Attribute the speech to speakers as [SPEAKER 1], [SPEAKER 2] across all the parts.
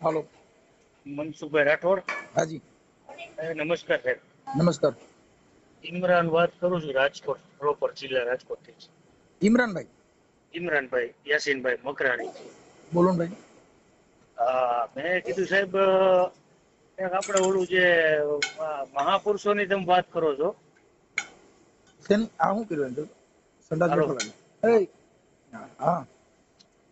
[SPEAKER 1] હાલો.
[SPEAKER 2] મનસુખભાઈ રાઠોડ.
[SPEAKER 1] હાજી
[SPEAKER 2] નમસ્કાર સાહેબ.
[SPEAKER 1] નમસ્કાર.
[SPEAKER 2] ઇમરાન વાત કરું છું, રાજકોટ પ્રોપર જિલ્લા રાજકોટથી.
[SPEAKER 1] ઇમરાનભાઈ
[SPEAKER 2] ઇમરાનભાઈ યાસીનભાઈ મકરાણી.
[SPEAKER 1] બોલો ને ભાઈ.
[SPEAKER 2] હા, મેં કીધું સાહેબ એક આપણે ઓલું જે મહાપુરુષોની તમે વાત કરો છો.
[SPEAKER 1] શેની આ શું કર્યું એમ સંડાસ
[SPEAKER 2] હાલો,
[SPEAKER 1] બેઠો લાગે. હા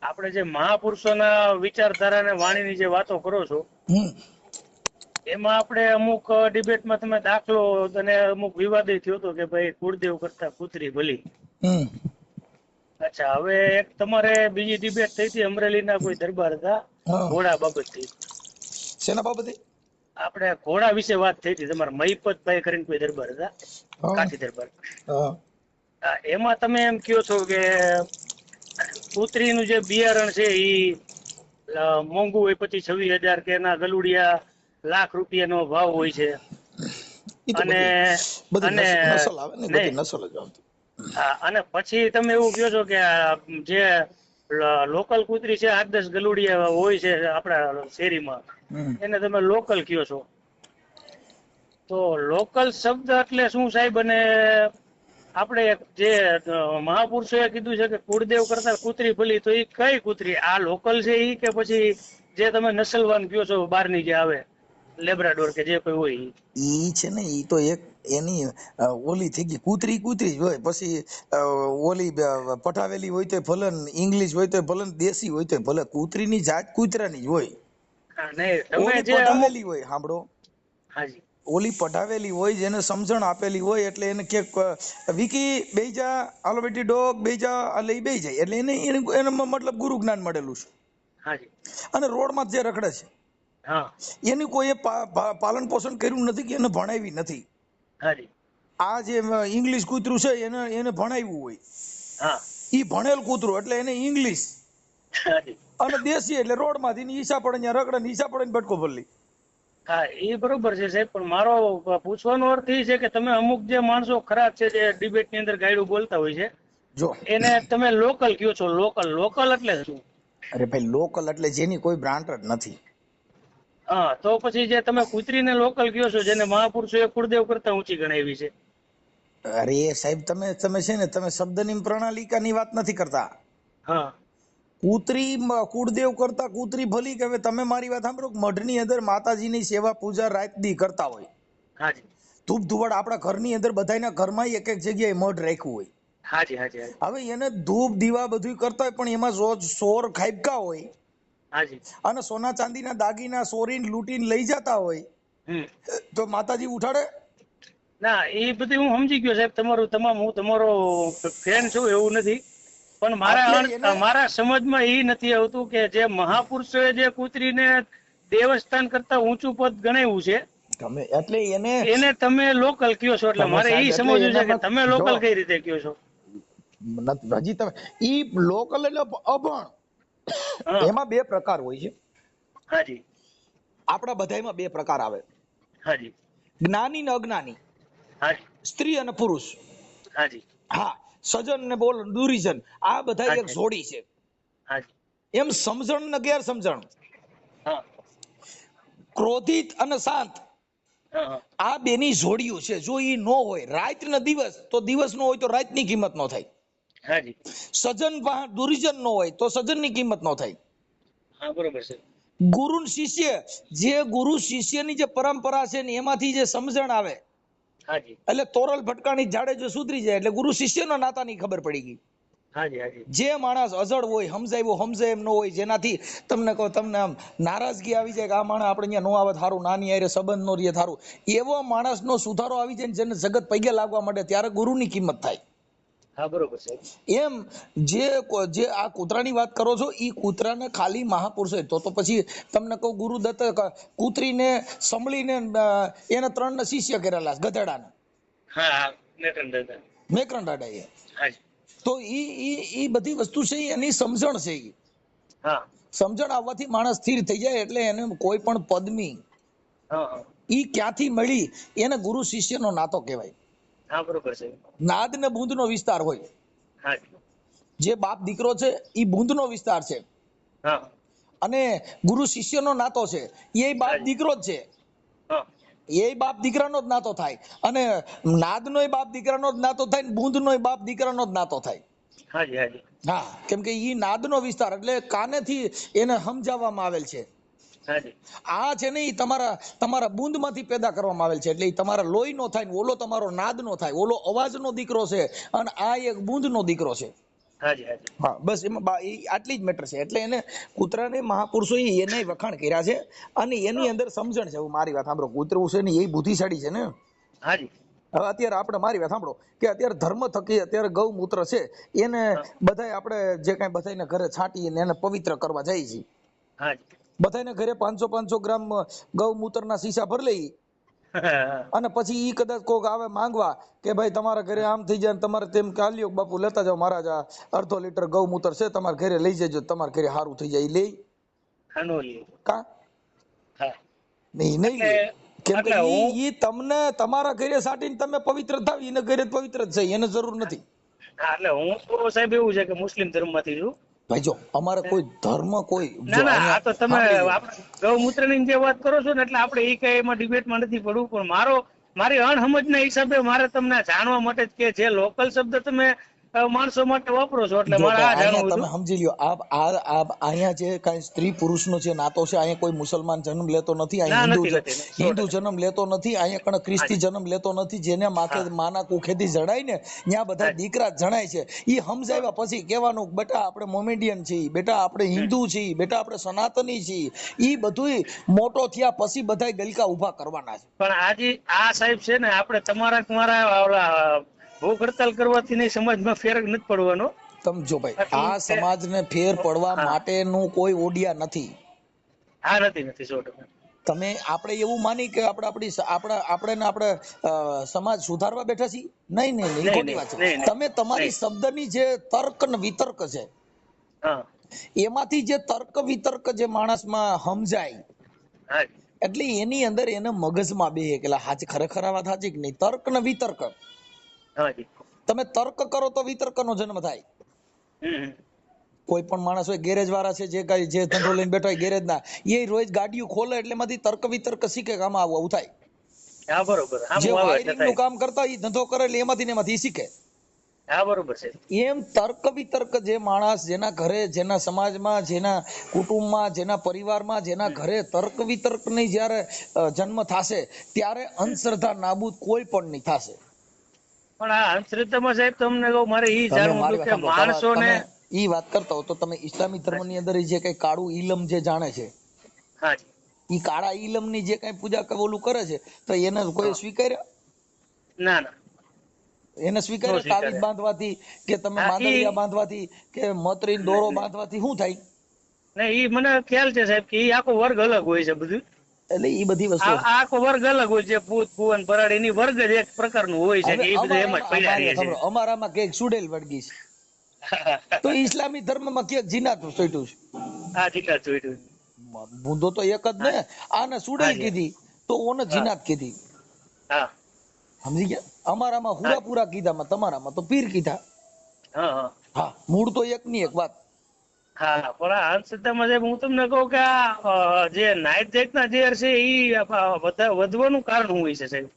[SPEAKER 2] આપણે જે મહાપુરુષોના વિચારધારા અને વાણીની જે વાતો કરો છો, એમાં આપણે અમુક ડિબેટમાં તમે દાખલો અને અમુક વિવાદ થયો હતો કે ભાઈ કુળદેવ કરતા કૂતરી ભલી. અચ્છા, હવે એક તમારે બીજી ડિબેટ થઈ હતી અમરેલીના કોઈ દરબાર હતા ઘોડા બાબતથી.
[SPEAKER 1] શેના બાબતે?
[SPEAKER 2] આપણે ઘોડા વિશે વાત થઈ હતી. તમારા મહિપતભાઈ કરીને કોઈ દરબાર હતા, કાઠી દરબાર. એમાં તમે એમ કહો છો કે કૂતરીનું જે બિયારણ છે એ મોંઘું હોય, 25-26 હજાર કે એના ગલુડિયા લાખ રૂપિયાનો ભાવ હોય છે. અને અને પછી તમે એવું કહો છો કે જે લોકલ કૂતરી છે 8-10 ગલુડિયા હોય છે આપણા શેરીમાં, એને તમે લોકલ કહો છો. તો લોકલ શબ્દ એટલે શું સાહેબ? અને આપણે જે મહાપુરુષોએ કીધું છે કે કુળદેવ કરતા કૂતરી ભલી, તો એ કઈ કૂતરી? આ લોકલ છે એ કે પછી જે તમે નસલવાન કહો છો બહારની જે આવે લેબ્રાડોર કે જે કોઈ હોય
[SPEAKER 1] ઈ છે ને? ઈ તો એક એની ઓલી થઈ ગઈ. કૂતરી કૂતરી જ હોય. પછી ઓલી પટાવેલી હોય તો ભલે, ઇંગ્લિશ હોય તો ભલે, દેશી હોય તો ભલે, કૂતરીની જાત કૂતરાની જ હોય. ઓલી પટાવેલી હોય, સાંભળો,
[SPEAKER 2] હાજી,
[SPEAKER 1] ઓલી પઢાવેલી હોય, જેને સમજણ આપેલી હોય, એટલે એને ક્યાંક વિકી બેજા, હાલો બેટી ડોગ બેજા, એટલે એ બેઈ જાય. એટલે એને મતલબ ગુરુ જ્ઞાન મળેલું છે.
[SPEAKER 2] હાજી.
[SPEAKER 1] અને રોડમાં જે રખડે છે એની કોઈ પાલન પોષણ કર્યું નથી કે એને ભણાવી નથી. આ જે ઇંગ્લિશ કૂતરું છે એને ભણાવ્યું હોય, ઈ ભણેલ કૂતરું એટલે એને ઇંગ્લિશ. અને દેશી એટલે રોડમાંથી ઈસા પડે ત્યાં રખડે, ઈસા પડે ને બટકો ભરલી.
[SPEAKER 2] હા, એ બરોબર છે સાહેબ, પણ મારો પૂછવાનો અર્થ એ છે કે તમે અમુક જે માણસો ખરાબ છે જે ડિબેટ ની અંદર ગાયડું બોલતા હોય છે,
[SPEAKER 1] જો
[SPEAKER 2] એને તમે લોકલ કયો છો. લોકલ એટલે શું?
[SPEAKER 1] અરે ભાઈ, લોકલ એટલે જેની કોઈ બ્રાન્ડ જ નથી.
[SPEAKER 2] હા, તો પછી જે તમે કૂતરીને લોકલ કયો છો, જેને મહાપુરુષોએ કુળદેવ કરતા ઊંચી ગણાવી છે.
[SPEAKER 1] અરે સાહેબ, તમે છે ને, તમે શબ્દની પ્રણાલિકાની વાત નથી કરતા.
[SPEAKER 2] હા,
[SPEAKER 1] કૂતરી કુળદેવ કરતા કૂતરી ભલી કે તમે મારી વાત સાંભળો. મઢની અંદર માતાજીની સેવા પૂજા રાત દી કરતા હોય.
[SPEAKER 2] હાજી.
[SPEAKER 1] ધૂપ ધુવાડ આપણા ઘરની અંદર બધાના ઘરમાં એક એક જગ્યાએ મઢ રાખ્યું હોય.
[SPEAKER 2] હાજી, હાજી.
[SPEAKER 1] હવે એને ધૂપ દીવા બધું કરતા હોય, પણ એમાં સોર ખાઈબકા હોય.
[SPEAKER 2] હાજી.
[SPEAKER 1] અને સોના ચાંદીના દાગીના સોરીને લૂંટીને લઈ જતા હોય, તો માતાજી ઉઠાડે?
[SPEAKER 2] ના, એ બધું હું સમજી ગયો સાહેબ. હું તમારો ફેન છું એવું નથી, પણ મારા સમજમાં એ નથી આવતું કે જે મહાપુરુષોએ જે કૂતરીને દેવસ્થાન કરતા ઊંચું પદ ગણાવ્યું છે,
[SPEAKER 1] એટલે
[SPEAKER 2] એને તમે લોકલ કયો છો. એટલે મારે એ સમજવું છે કે તમે લોકલ કઈ રીતે કયો છો.
[SPEAKER 1] હજી તમે ઈ લોકલ એટલે અભણ. એમાં બે પ્રકાર હોય છે.
[SPEAKER 2] હાજી.
[SPEAKER 1] આપણા બધામાં બે પ્રકાર આવે.
[SPEAKER 2] હાજી.
[SPEAKER 1] જ્ઞાની ને અજ્ઞાની, સ્ત્રી અને પુરુષ.
[SPEAKER 2] હાજી.
[SPEAKER 1] હા, સજન ને બોલ દુરીજન, આ બધા એક જોડી છે. એમ સમજણ ને ગેરસમજણ, ક્રોધિત અને શાંત, આ બેની જોડિયું છે. જો ઈ નો હોય રાત ને દિવસ, તો દિવસ નો હોય તો રાત ની કિંમત નો થાય. સજન દુરીજન નો હોય તો સજન ની કિંમત નો થાય.
[SPEAKER 2] બરોબર છે.
[SPEAKER 1] ગુરુ શિષ્ય, જે ગુરુ શિષ્યની જે પરંપરા છે ને એમાંથી જે સમજણ આવે, એટલે તોરલ ભટકાણી ઝાડે જો સુધરી જાય, એટલે ગુરુ શિષ્યનો નાતાની ખબર પડી ગઈ. જે માણસ અજળ હોય, સમજાવ્યો સમજે એમ ન હોય, જેનાથી તમને કહો, તમને આમ નારાજગી આવી જાય કે આ માણસ આપણે અહીંયા નો આવે થારું, નાની આરે સંબંધ નો રહે થારું, એવો માણસનો સુધારો આવી જાય, જેને જગત પૈગે લાગવા માંડે, ત્યારે ગુરુની કિંમત થાય. એમ જે આ કૂતરાની વાત કરો છો, એ કૂતરાને ખાલી મહાપુરુષ હોય તો પછી તમને કહું, ગુરુદત્ત કૂતરીને સંભળીને એને 3 શિષ્ય કરેલા ગધેડાને. મેકરણ દાદાએ. તો ઈ બધી વસ્તુ છે, એની સમજણ છે. સમજણ આવવાથી માણસ સ્થિર થઈ જાય. એટલે એને કોઈ પણ પદમી ઈ ક્યાંથી મળી, એને ગુરુ શિષ્યનો નાતો કહેવાય. નાદ ને બુંદ નો વિસ્તાર હોય. જે બાપ દીકરો છે એ બુંદ નો વિસ્તાર છે. અને ગુરુ શિષ્યનો નાતો છે એ બાપ દીકરો જ છે, એ બાપ દીકરાનો જ નાતો થાય, અને નાદનો બાપ દીકરાનો જ નાતો થાય ને બુંદનો બાપ દીકરાનો જ નાતો થાય.
[SPEAKER 2] હાજી હાજી.
[SPEAKER 1] હા, કેમ કે ઈ નાદનો વિસ્તાર એટલે કાનેથી એને સમજાવવામાં આવેલ છે. આ છે ને ઈ તમારા બુંદ માંથી પેદા કરવામાં આવેલ છે, એટલે ઈ તમારા લોહી નો થાય, ઓલો તમારો નાદ નો થાય, ઓલો અવાજ નો દીકરો છે અને આ એક બુંદ નો દીકરો છે. હા, બસ એમાં આટલી જ મેટર છે. એટલે એને કૂતરાને મહાપુરુષો એને વખાણ કર્યા છે અને એની અંદર સમજણ છે. મારી વાત સાંભળો, કૂતરું છે ને એ બુદ્ધિશાળી છે ને. હવે અત્યારે આપણે મારી વાત સાંભળો કે અત્યારે ધર્મ થકી અત્યારે ગૌમૂત્ર છે એને બધાય આપણે જે કઈ બધાને ઘરે છાંટીને એને પવિત્ર કરવા જાય છે. બધાને ઘરે 500 ગ્રામ ગૌમૂત્રના શીશા ભરી લઈ અને પછી ઈ કદાચ કોક આવે માંગવા કે ભાઈ તમારા ઘરે આમ થઈ જાય, તમારે તેમ કાલ્યો બાપુ લેતા જાઓ, મહારાજ આ અડધો લીટર ગૌમૂત્ર છે તમારા ઘરે લઈ જજો, તમારા ઘરે સારું થઈ જાય. લે કા નહીં લે, કેમ કે ઈ તમને તમારા ઘરે સાટીને તમે પવિત્ર થાવ, એને ઘરે પવિત્ર જ છે, એને જરૂર નથી.
[SPEAKER 2] એટલે હું તો સાહેબ એવું છે કે મુસ્લિમ ધર્મમાંથી છું
[SPEAKER 1] ભાઈ. જો અમારે કોઈ ધર્મ કોઈ
[SPEAKER 2] ના આ તો તમે ગૌમૂત્ર ની જે વાત કરો છો ને, એટલે આપણે એ કઈ એમાં ડિબેટમાં નથી પડવું, પણ મારી અણસમજના હિસાબે મારે તમને જાણવા માટે કે જે લોકલ શબ્દ તમે માણસો માટે વાપરો છો, એટલે મારે આ જાણવું.
[SPEAKER 1] તમે સમજી લ્યો, અહીંયા જે કઈ સ્ત્રી પુરુષનો જે નાતો છે, અહીંયા કોઈ મુસલમાન જન્મ લેતો નથી, અહીંયા હિન્દુ જન્મ લેતો નથી, અહીંયા કણ ખ્રિસ્તી જન્મ લેતો નથી. જેને માના કુખેથી જણાય ને ત્યાં બધા દીકરા જણાય છે. ઈ સમજાવ્યા પછી કહેવાનું બેટા આપણે મોમેડિયન છીએ, બેટા આપણે હિન્દુ છીએ, બેટા આપણે સનાતની છીએ. ઈ બધું મોટો થયા પછી બધા ગલકા ઉભા કરવાના છે.
[SPEAKER 2] પણ આજે આ સાહેબ છે ને, આપણે તમારા ભૂખ હડતાલ કરવાથી નહીં સમાજમાં ફેર નથી પડવાનો.
[SPEAKER 1] સમજો ભાઈ, આ સમાજને ફેર પડવા માટેનું કોઈ ઓડિયા નથી.
[SPEAKER 2] નથી 100%.
[SPEAKER 1] તમે આપણે એવું માની કે આપણે સમાજ સુધારવા બેઠા છીએ? નહીં, ખોટી વાત છે. તમે તમારી શબ્દની જે તર્ક ને વિતર્ક છે એમાંથી જે તર્ક વિતર્ક જે માણસમાં સમજાય, એટલે એની અંદર એને મગજમાં બેહે કે હાચ ખરેખર આ વાત સાચી કે નહીં. તર્ક ને વિતર્ક, તમે તર્ક કરો તો વિતર્કનો જન્મ થાય. કોઈ પણ માણસ હોય, ગેરેજ વાળા છે જે ધંધો લઈને બેઠા હોય ગેરેજ ના, એ રોજ ગાડીઓ ખોલે એટલે એમાંથી તર્ક વિતર્ક શીખે કે આમાં આવું થાય. જે વાયરિંગ નું કામ કરતા હોય ધંધો કરે એટલે એમાંથી શીખે. એમ તર્ક વિતર્ક જે માણસ જેના ઘરે, જેના સમાજમાં, જેના કુટુંબમાં, જેના પરિવારમાં, જેના ઘરે તર્ક વિતર્ક ની જયારે જન્મ થશે ત્યારે અંધશ્રદ્ધા નાબૂદ કોઈ પણ નહીં થશે.
[SPEAKER 2] પણ આ અંધશ્રદ્ધામાં સાહેબ તમને કહું, મારે ઈ જાણવું હતું કે માણસોને
[SPEAKER 1] ઈ વાત કરતા હો તો તમે ઇસ્લામી ધર્મ ની અંદર જે કઈ કાળું ઈલમ જે જાણે છે, ઈ કાળા ઈલમ ની જે કઈ પૂજા ઓલું કરે છે તો એને કોઈ સ્વીકાર્યા?
[SPEAKER 2] ના,
[SPEAKER 1] એને સ્વીકાર્યા? તાવીજ બાંધવાથી કે તમે માંદલિયા બાંધવાથી કે મતરી દોરો બાંધવાથી શું થાય?
[SPEAKER 2] નહીં, ઈ મને ખ્યાલ છે સાહેબ કે ઈ આખો વર્ગ અલગ હોય છે બધું.
[SPEAKER 1] એટલે ઈ બધી વસ્તુ
[SPEAKER 2] આખો વર્ગ અલગ હોય છે. ભૂત ભુવન ભરાડ એની વર્ગ જ એક પ્રકારનું હોય છે. એ બધું એમ જ પડ્યા રહે છે.
[SPEAKER 1] અમારામાં કઈક સુડેલ વળગી છે તો ઇસ્લામી ધર્મમાં ક્યાંક જીનાત સોટ્યું છે.
[SPEAKER 2] જીનાત સોટ્યું.
[SPEAKER 1] બુંદો તો એક જ ને, આને સુડેલ કીધી તો ઓને જીનાત કીધી. સમજી ગયા? અમારામાં હુરાપુરા કીધામાં, તમારામાં તો પીર કીધા. હા, મૂળ તો એક ની એક વાત.
[SPEAKER 2] હા, પણ આ અંધશ્રદ્ધામાં સાહેબ હું તમને કહું કે આ જે નાઈટ જાતના ઝેર છે એ વધવાનું કારણ શું હોય છે સાહેબ?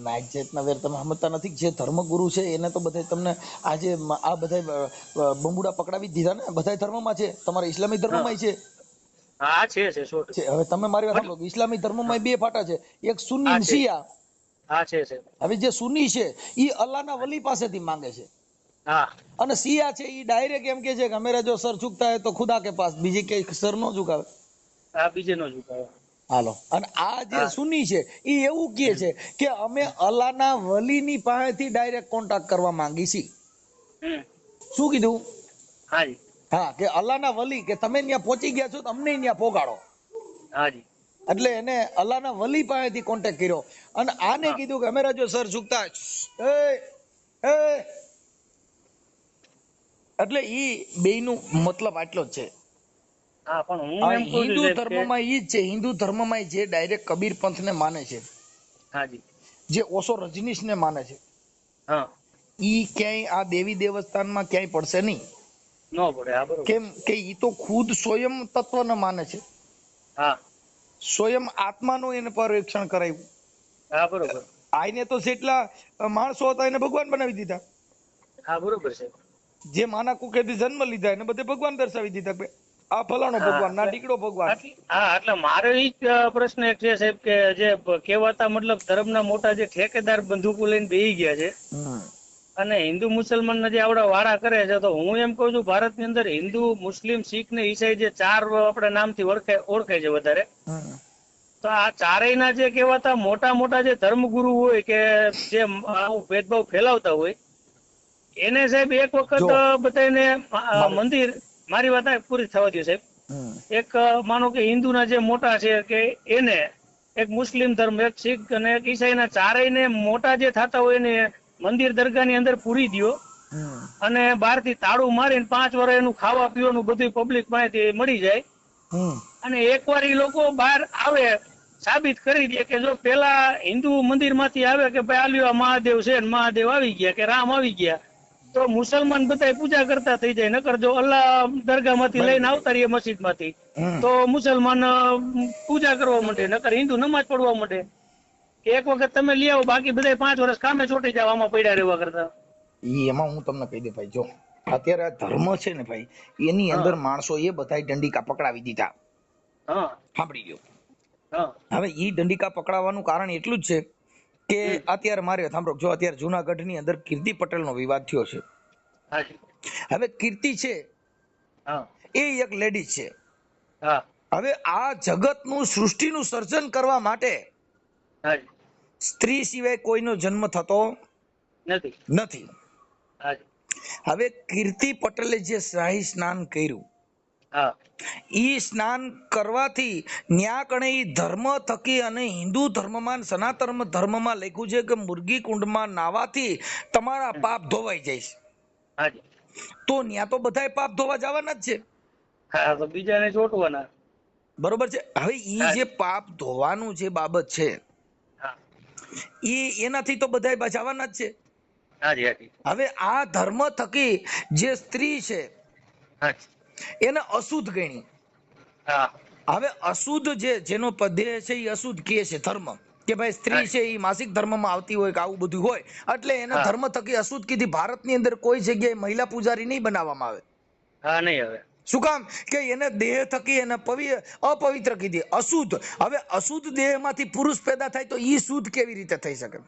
[SPEAKER 1] નાઈટ જાતના ઝેર તમે સમજતા નથી. જે ધર્મગુરુ છે એને તો બધા તમને આજે આ બધા બંબુડા પકડાવી દીધા ને. બધા ધર્મમાં છે, તમારા ઇસ્લામિક ધર્મમાં છે.
[SPEAKER 2] હા, છે.
[SPEAKER 1] હવે તમે મારી વાત સાંભળો, ઇસ્લામિક ધર્મમાં બે ફાટા છે, એક સુન્ની ને શિયા.
[SPEAKER 2] હા, છે.
[SPEAKER 1] હવે જે સુન્ની છે ઈ અલ્લાહના વલી પાસેથી માંગે છે. અને શિયા છે ઈ ડાયરેક્ટ એમ કે છે કે મેરા જો સર ઝુકતા હે તો ખુદા કે પાસ, બીજી કઈ સર નો ઝુકાવે.
[SPEAKER 2] બીજે નો ઝુકાવે.
[SPEAKER 1] હાલો, અને આ જે સુન્ની છે ઈ એવું કહે છે કે અમે અલ્લાહના વલીની પાસેથી ડાયરેક્ટ કોન્ટેક્ટ કરવા માંગી છીએ. શું કીધું? હા, કે અલ્લાહના વલી કે તમે ત્યાં પહોંચી ગયા છો તો અમને ત્યાં પોગાડો. એટલે એને અલ્લાહના વલી પાસેથી કોન્ટેક્ટ કર્યો અને આને કીધું કે મેરા જો સર ઝુકતા એટલે ઈ બેયનું મતલબ આટલો જ છે. હિન્દુ ધર્મમાં ઈ જ છે, હિન્દુ ધર્મમાં જે ડાયરેક્ટ કબીર પંથ ને માને છે, જે ઓશો રજનીશ ને માને છે, ઈ ક્યાંય આ દેવી દેવસ્થાનમાં ક્યાંય પડશે નહીં.
[SPEAKER 2] નો પડે. હા બરોબર.
[SPEAKER 1] કેમ કે ઈ તો ખુદ સ્વયં તત્વને માને છે,
[SPEAKER 2] હા
[SPEAKER 1] સ્વયં આત્માનું એને પરીક્ષણ કરાવ્યું.
[SPEAKER 2] હા બરોબર.
[SPEAKER 1] આઈને તો જેટલા માણસો હતા એને ભગવાન બનાવી દીધા.
[SPEAKER 2] હા બરોબર છે.
[SPEAKER 1] જે માના કુખેથી જન્મ લીધા એને બધે ભગવાન દર્શાવી દીધા કે આ ફલાણો
[SPEAKER 2] હા
[SPEAKER 1] ભગવાન, ના ઢીકડો ભગવાન.
[SPEAKER 2] એટલે મારો ઈ જ પ્રશ્ન એક છે સાહેબ કે જે કહેવાતા મતલબ ધર્મના મોટા જે ઠેકેદાર બંદૂકો લઈને બેહી ગયા છે અને હિન્દુ મુસલમાનના જે આવડા વાડા કરે છે, તો હું એમ કહું છું ભારતની અંદર હિન્દુ, મુસ્લિમ, શીખ ને ઈસાઈ જે 4 આપણા નામથી ઓળખાય છે વધારે, તો આ ચારેયના જે કહેવાતા મોટા મોટા જે ધર્મગુરુ હોય કે જે આવું ભેદભાવ ફેલાવતા હોય એને સાહેબ એક વખત બધાને મંદિર, મારી વાત પૂરી થવા દો સાહેબ, એક માનો કે હિન્દુના જે મોટા છે કે એને, એક મુસ્લિમ ધર્મ, એક શીખ અને એક ઈસાઈના ચારેયને મોટા જે થતા હોય એને મંદિર દરગાહની અંદર પૂરી દો અને બહારથી તાળું મારીને 5 વર્ષ એનું ખાવા પીવાનું બધું પબ્લિક પાસેથી મળી જાય અને એકવાર એ લોકો બહાર આવે, સાબિત કરી દે કે જો પેલા હિન્દુ મંદિર માંથી આવે કે ભાઈ આલ્યો મહાદેવ છે ને મહાદેવ આવી ગયા કે રામ આવી ગયા, તો મુસલમાન બધા પૂજા કરતા થઈ જાય. નકર જો અલ્લાહ દરગાહ માંથી લઈને આવતા રહીએ મસ્જિદ માંથી, તો મુસલમાન પૂજા કરવા માંડે, નકર હિન્દુ નમાજ પડવા માંડે. એક વખત તમે લઈ આવો, બાકી બધા 5 વર્ષ કામે ચોટી જાવ આમાં પડ્યા રહેવા કરતા.
[SPEAKER 1] એમાં હું તમને કહી દે ભાઈ, જો અત્યારે આ ધર્મ છે ને ભાઈ, એની અંદર માણસો એ બધા દંડિકા પકડાવી દીધા. સાંભળી ગયો. હવે ઈ દંડિકા પકડાવવાનું કારણ એટલું જ છે કે અત્યારે મારે સાંભળો, જો અત્યારે જુનાગઢ ની અંદર કીર્તિ પટેલ નો વિવાદ થયો છે. હવે કીર્તિ છે એ એક લેડીઝ છે. હવે આ જગતનું, સૃષ્ટિનું સર્જન કરવા માટે સ્ત્રી સિવાય કોઈનો જન્મ થતો નથી. હવે કીર્તિ પટેલે જે શાહી સ્નાન કર્યું, ઈ સ્નાન કરવાથી ન્યા કણે ઈ ધર્મ થકી અને હિન્દુ ધર્મમાં, સનાતન ધર્મમાં લખ્યું છે કે મુર્ગી કુંડમાં નાવાથી તમારા પાપ ધોવાઈ જાય છે. તો ન્યા તો બધાય પાપ ધોવા જવાના જ છે.
[SPEAKER 2] તો બીજાને ચોટવાના.
[SPEAKER 1] બરોબર છે. હવે ઈ જે પાપ ધોવાનું જે બાબત છે ઈ એનાથી તો બધાય બચાવવાના જ છે. હવે આ ધર્મ થકી જે સ્ત્રી છે એને અશુદ્ધ ગણી. હવે અશુદ્ધ જેનો દેહ છે એ અશુદ્ધ કે છે ધર્મ, કે ભાઈ સ્ત્રી છે એ માસિક ધર્મમાં આવતી હોય કે આવું બધું હોય, એટલે એના ધર્મ થકી અશુદ્ધ કીધી. ભારતની અંદર કોઈ જગ્યાએ મહિલા પૂજારી નહીં બનાવવામાં આવે. શું કામ? કે એને દેહ થકી એને અપવિત્ર કીધી, અશુદ્ધ. હવે અશુદ્ધ દેહ માંથી પુરુષ પેદા થાય તો ઈ શુદ્ધ કેવી રીતે થઈ શકે?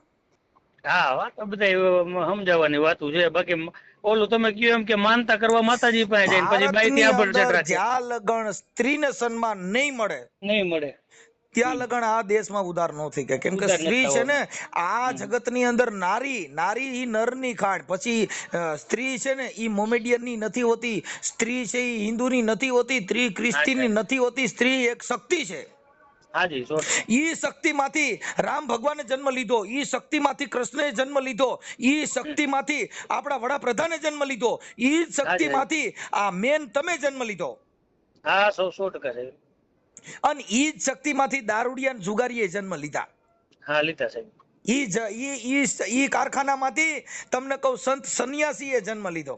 [SPEAKER 2] વાત બધા સમજાવવાની વાતું છે. બાકી ઓલું તમે કહ્યું એમ કે માનતા કરવા માતાજી પાસે જઈને પછી બાઈથી આભડછટ રાખે.
[SPEAKER 1] જ્યાં લગણ સ્ત્રીને સન્માન નહીં મળે ત્યાં લગણ આ દેશમાં ઉધાર ન થઈ ગયા. કેમ કે સ્ત્રી છે ને આ જગતની અંદર નારી ઈ નરની ખાણ. પછી સ્ત્રી છે ને ઈ મોમેડિયનની નથી હોતી, સ્ત્રી છે ઈ હિન્દુની નથી હોતી, સ્ત્રી ખ્રિસ્તીની નથી હોતી. સ્ત્રી એક શક્તિ છે. ઈ શક્તિ માંથી રામ ભગવાને જન્મ લીધો, ઈ શક્તિ માંથી કૃષ્ણએ જન્મ લીધો, ઈ શક્તિ માંથી આપણા વડાપ્રધાને જન્મ લીધો, ઈ શક્તિ માંથી આ મેન તમે જન્મ લીધો.
[SPEAKER 2] હા 100% છે.
[SPEAKER 1] અને ઈ જ શક્તિ માંથી દારૂડિયા જુગારીએ જન્મ લીધા.
[SPEAKER 2] લીધા સાહેબ.
[SPEAKER 1] ઈ કારખાનામાંથી તમને કહું સંત સંન્યાસીએ જન્મ લીધો.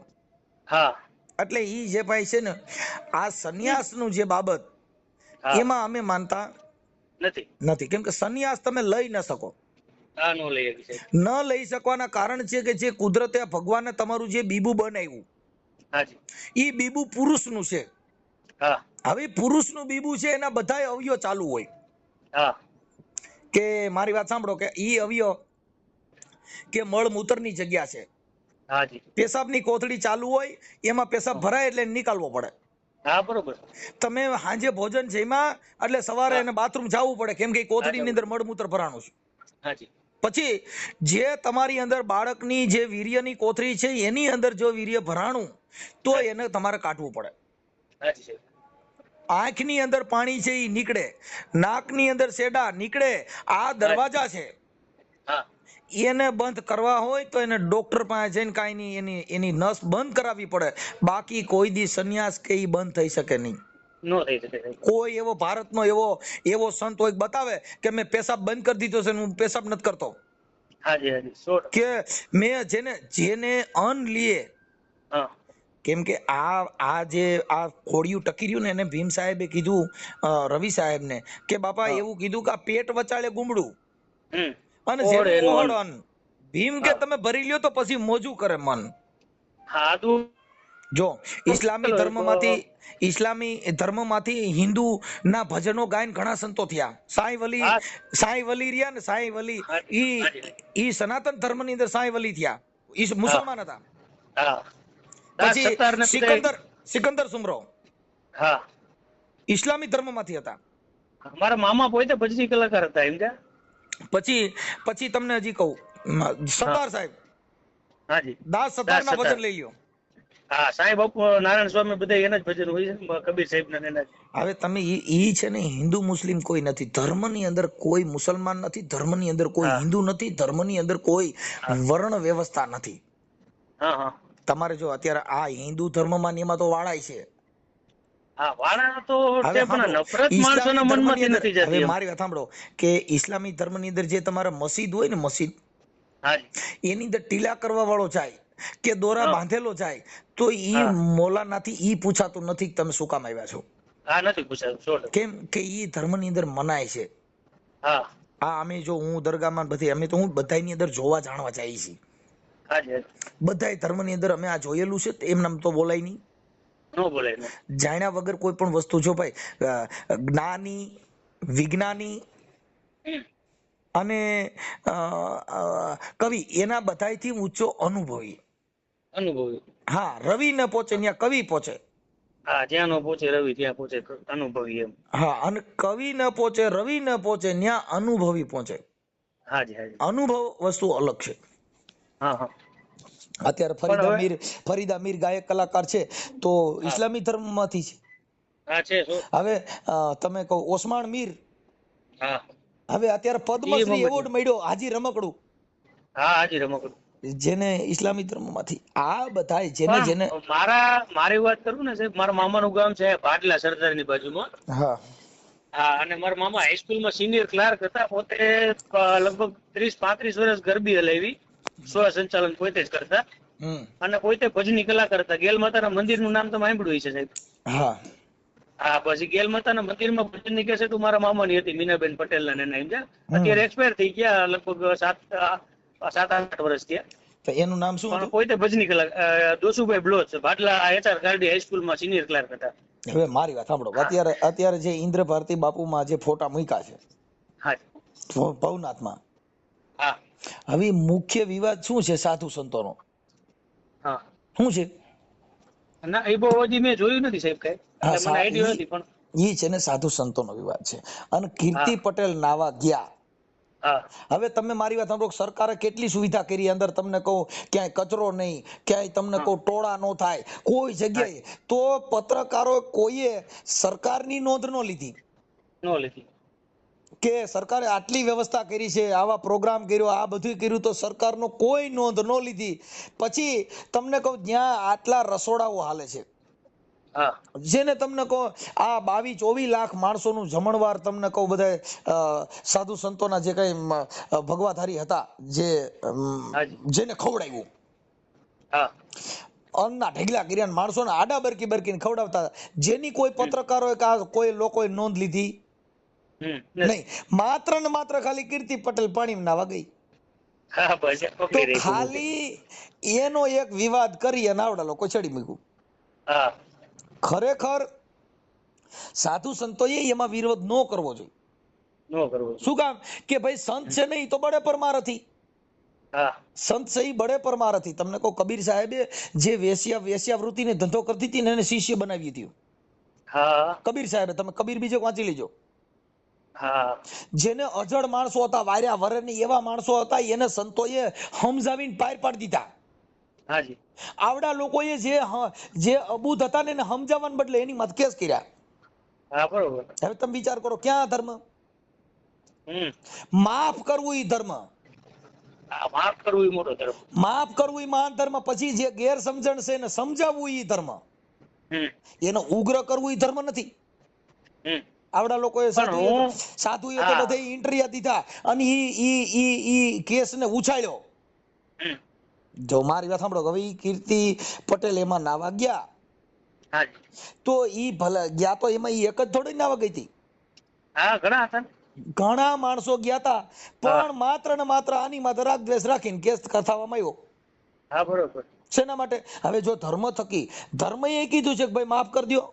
[SPEAKER 1] એટલે ઈ જે ભાઈ છે ને આ સંન્યાસનું જે બાબત એમાં અમે માનતા નથી. કેમ કે સંન્યાસ તમે લઈ ન શકો. ન લઈ શકવાના કારણ છે કે જે કુદરતે ભગવાને તમારું જે બીબું બનાવ્યું ઈ બીબું પુરુષનું છે. હવે પુરુષનું બીબું છે એના બધા અવયવ ચાલુ હોય. કે મારી વાત સાંભળો, કે ઈ અવયવ કે મળમૂત્રની જગ્યા છે, પેશાબની કોથળી ચાલુ હોય, એમાં પેશાબ ભરાય એટલે નીકાળવો પડે.
[SPEAKER 2] બરોબર.
[SPEAKER 1] તમે સાંજે ભોજન જમ્યા એટલે સવારે એને બાથરૂમ જવું પડે, કેમ કે કોથળીની અંદર મળમૂત્ર ભરાણું છે. પછી જે તમારી અંદર બાળકની જે વીર્યની કોથળી છે એની અંદર જો વીર્ય ભરાણું તો એને તમારે કાઢવું પડે. આંખની અંદર પાણી છે એ નીકળે, નાકની અંદર શેડા નીકળે. આ દરવાજા છે, એને બંધ કરવા હોય તો એને ડોક્ટર પાસે જઈને કાંઈ નહીં એની નસ બંધ કરાવવી પડે. બાકી કોઈ દી સંન્યાસ કે ઈ બંધ થઈ શકે નહીં. કોઈ એવો ભારતનો એવો સંત હોય બતાવે કે મેં પેશાબ બંધ કરી દીધો છે, હું પેશાબ નથી કરતો. કે મેં જેને અન્ન લીએ કેમ કે આ જે આ ખોડિયું ટકી રહ્યું ને એને ભીમ સાહેબે કીધું રવિ સાહેબ ને કે બાપા એવું કીધું કે આ પેટ વચાળે ગુમડું અને જેનું ઓહળ અન્ન. ભીમ કે તમે ભરી લ્યો તો પછી મોજું કરે મન. જો ઇસ્લામી ધર્મમાંથી હિન્દુ ના ભજનો ગાયન ઘણા સંતો થયા. સાંઈ વલી રહ્યા ને સાંઈ વલી ઈ સનાતન ધર્મ ની અંદર સાંઈ વલી થયા. ઈ મુસલમાન હતા. પછી સિકંદર સુમરો ઇસ્લામી ધર્મ માંથી હતા.
[SPEAKER 2] મારા મામા પોતે ભજની કલાકાર હતા એમ કે.
[SPEAKER 1] પછી તમને હજી કહું, સરદાર સાહેબ દાસ સરદાર ના ભજન લઈ લ્યો.
[SPEAKER 2] હા, સાંઈ બાપુ નારાયણ સ્વામી બધા એના જ ભજન હોય છે, કબીર સાહેબ ના એના.
[SPEAKER 1] હવે તમે ઈ છે ને, હિન્દુ મુસ્લિમ કોઈ નથી, ધર્મ ની અંદર કોઈ મુસલમાન નથી, ધર્મ ની અંદર કોઈ હિન્દુ નથી, ધર્મ ની અંદર કોઈ વર્ણ વ્યવસ્થા નથી. તમારે જો અત્યારે આ હિન્દુ ધર્મમાં ને એમાં તો વાળાય છે. મારી વાત સાંભળો કે ઇસ્લામી ધર્મ ની અંદર જે તમારા મસ્જિદ હોય ને, મસ્જિદ એની અંદર ટીલા કરવા વાળો જાય કે દોરા બાંધેલો જાય તો ઈ મોલાનાથી ઈ પૂછાતું નથી તમે શું કામ આવ્યા છો. કેમ કે ઈ ધર્મ ની અંદર મનાય છે. અમે જો હું દરગાહમાં બધી અમે તો હું બધાની અંદર જોવા જાણવા જાય છીએ. બધા ધર્મ ની અંદર અમે આ જોયેલું છે. એમ નામ તો બોલાય નહીં. જાણ્યા વગર કોઈ પણ વસ્તુ, જો ભાઈ જ્ઞાની, વિજ્ઞાની અને કવિ એના બધાથી ઊંચો અનુભવી. હા, રવિ ન પહોંચે ત્યાં કવિ પહોંચે.
[SPEAKER 2] જ્યાં ન પહોંચે રવિ ત્યાં પહોંચે અનુભવી એમ.
[SPEAKER 1] હા, અને કવિ ન પહોંચે, રવિ ન પહોંચે ત્યાં અનુભવી પહોંચે. અનુભવ વસ્તુ અલગ છે. અત્યારે ફરીદા મીર ગાયક કલાકાર છે તો ઇસ્લામી ધર્મ માંથી છે. હવે તમે કહો ઓસ્માન મીર, હવે અત્યારે પદ્મશ્રી એવોર્ડ મળ્યો હાજી રમકડું. જેને ઇસ્લામી ધર્મ માંથી. આ બધા જેને
[SPEAKER 2] મારી વાત કરું ને સાહેબ, મારા મામાનું ગામ છે ભાટલા સરદારની બાજુમાં. અને મારા મામા હાઈસ્કૂલમાં સિનિયર ક્લાર્ક હતા. પોતે લગભગ 30-35 વર્ષ ગરબી હલાવી, સ્વ સંચાલન પોતે જ કરતા અને પોતે ભજની કલાકાર હતા. ગેલ માતાના મંદિરનું નામ તમે સાંભળ્યું છે સાહેબ? પછી ગેલ માતાના મંદિરમાં ભજનની કેસેટ મારા મામાની હતી, મીનાબેન પટેલ ના. અત્યારે એક્સપાયર થઈ ગયા, લગભગ 7-8 વર્ષ થયા.
[SPEAKER 1] એનું નામ શું હતું?
[SPEAKER 2] પોતે ભજની કલાકાર દોસુભાઈ બ્લોચ, ભાટલા HR ગાર્ડી હાઈસ્કૂલમાં સિનિયર ક્લાર્ક હતા.
[SPEAKER 1] હવે મારી વાત સાંભળો, અત્યારે જે ઇન્દ્ર ભારતી બાપુમાં જે ફોટા મૂક્યા છે ભવનાથમાં, હવે મુખ્ય વિવાદ શું છે? સાધુ સંતોનો શું છે?
[SPEAKER 2] ના, એ બહુ હજી મેં જોયું નથી સાહેબ, કઈ મને આઈડિયા નથી. પણ
[SPEAKER 1] ઈ છે ને સાધુ સંતોનો વિવાદ છે. અને કીર્તિ પટેલ નાવા ગયા. હવે તમે મારી વાત સાંભળો, સરકારે કેટલી સુવિધા કરી. અંદર તમને કહું ક્યાંય કચરો નહીં, ક્યાંય તમને કહું ટોળા નો થાય કોઈ જગ્યાએ. તો પત્રકારો કોઈએ સરકારની નોંધ ન લીધી કે સરકારે આટલી વ્યવસ્થા કરી છે, આવા પ્રોગ્રામ કર્યો, આ બધું કર્યું, તો સરકારનો કોઈ નોંધ ન લીધી. પછી તમને કહું જ્યાં આટલા રસોડાઓ હાલે છે, જેને તમને કહો આ 22-24 લાખ માણસોનું જમણવાર, તમને કહું બધા સાધુ સંતોના જે કઈ ભગવાધારી હતા, જેને ખવડાવ્યું, અન્નના ઢગલા કર્યા, માણસોને આડા બરકી બરકીને ખવડાવતા, જેની કોઈ પત્રકારોએ કોઈ લોકોએ નોંધ લીધી નહીં. માત્ર ને માત્ર ખાલી કીર્તિ પટેલ પાણી નાવા ગઈ. તો ખાલી એનો એક વિવાદ કરી અને આવડા લોકો ચડી મૂક્યું. ખરેખર સાધુ સંતોએ એમાં વિરોધ ન કરવો જોઈએ. શું કામ? કે ભાઈ સંત છે ને, તો બડે પરમારથી. સંત છે એ બડે પરમારથી. તમને કહો કબીર સાહેબે જે વેશ્યાવૃત્તિને ધંધો કરતી હતી ને, એને શિષ્ય બનાવી હતી કબીર સાહેબે. તમે કબીર બીજે વાંચી લેજો. જેને અજળ માણસો હતા, વાર્યા વરની એવા માણસો હતા, એને સંતોએ સમજાવીને પાર પાડી દીધા. આવડા લોકોએ જે અબૂધ હતા ને એને સમજાવવાને બદલે એની મત કેસ કર્યા. હવે તમે વિચાર કરો, ક્યાં ધર્મ? માફ કરવું ઈ ધર્મ,
[SPEAKER 2] માફ કરવું ઈ મોટો ધર્મ,
[SPEAKER 1] માફ કરવું ઈ મહાન ધર્મ. પછી જે ગેરસમજણ છે એને સમજાવવું ઈ ધર્મ, એને ઉગ્ર કરવું ઈ ધર્મ નથી. આવડા લોકોએ સાધુએ તો બધે ઇન્ટરવ્યુ દીધા અને ઈ કેસ ને ઉછાળ્યો. જો મારી વાત સાંભળો, હવે ઈ કીર્તિ પટેલ એમાં નાવા ગયા,
[SPEAKER 2] હાજી,
[SPEAKER 1] તો ઈ ભલે ગયા તો એમાં ઈ એક જ થોડી નાવા ગઈ હતી,
[SPEAKER 2] હા ઘણા હતા ને.
[SPEAKER 1] ઘણા માણસો ગયા હતા, પણ માત્ર ને માત્ર આની માત્ર રાગ દ્વેષ રાખીને કેસ થવામાં આવ્યો.
[SPEAKER 2] હા બરોબર.
[SPEAKER 1] શેના માટે? હવે જો ધર્મ થકી, ધર્મ એ કીધું છે કે ભાઈ માફ કરી દો,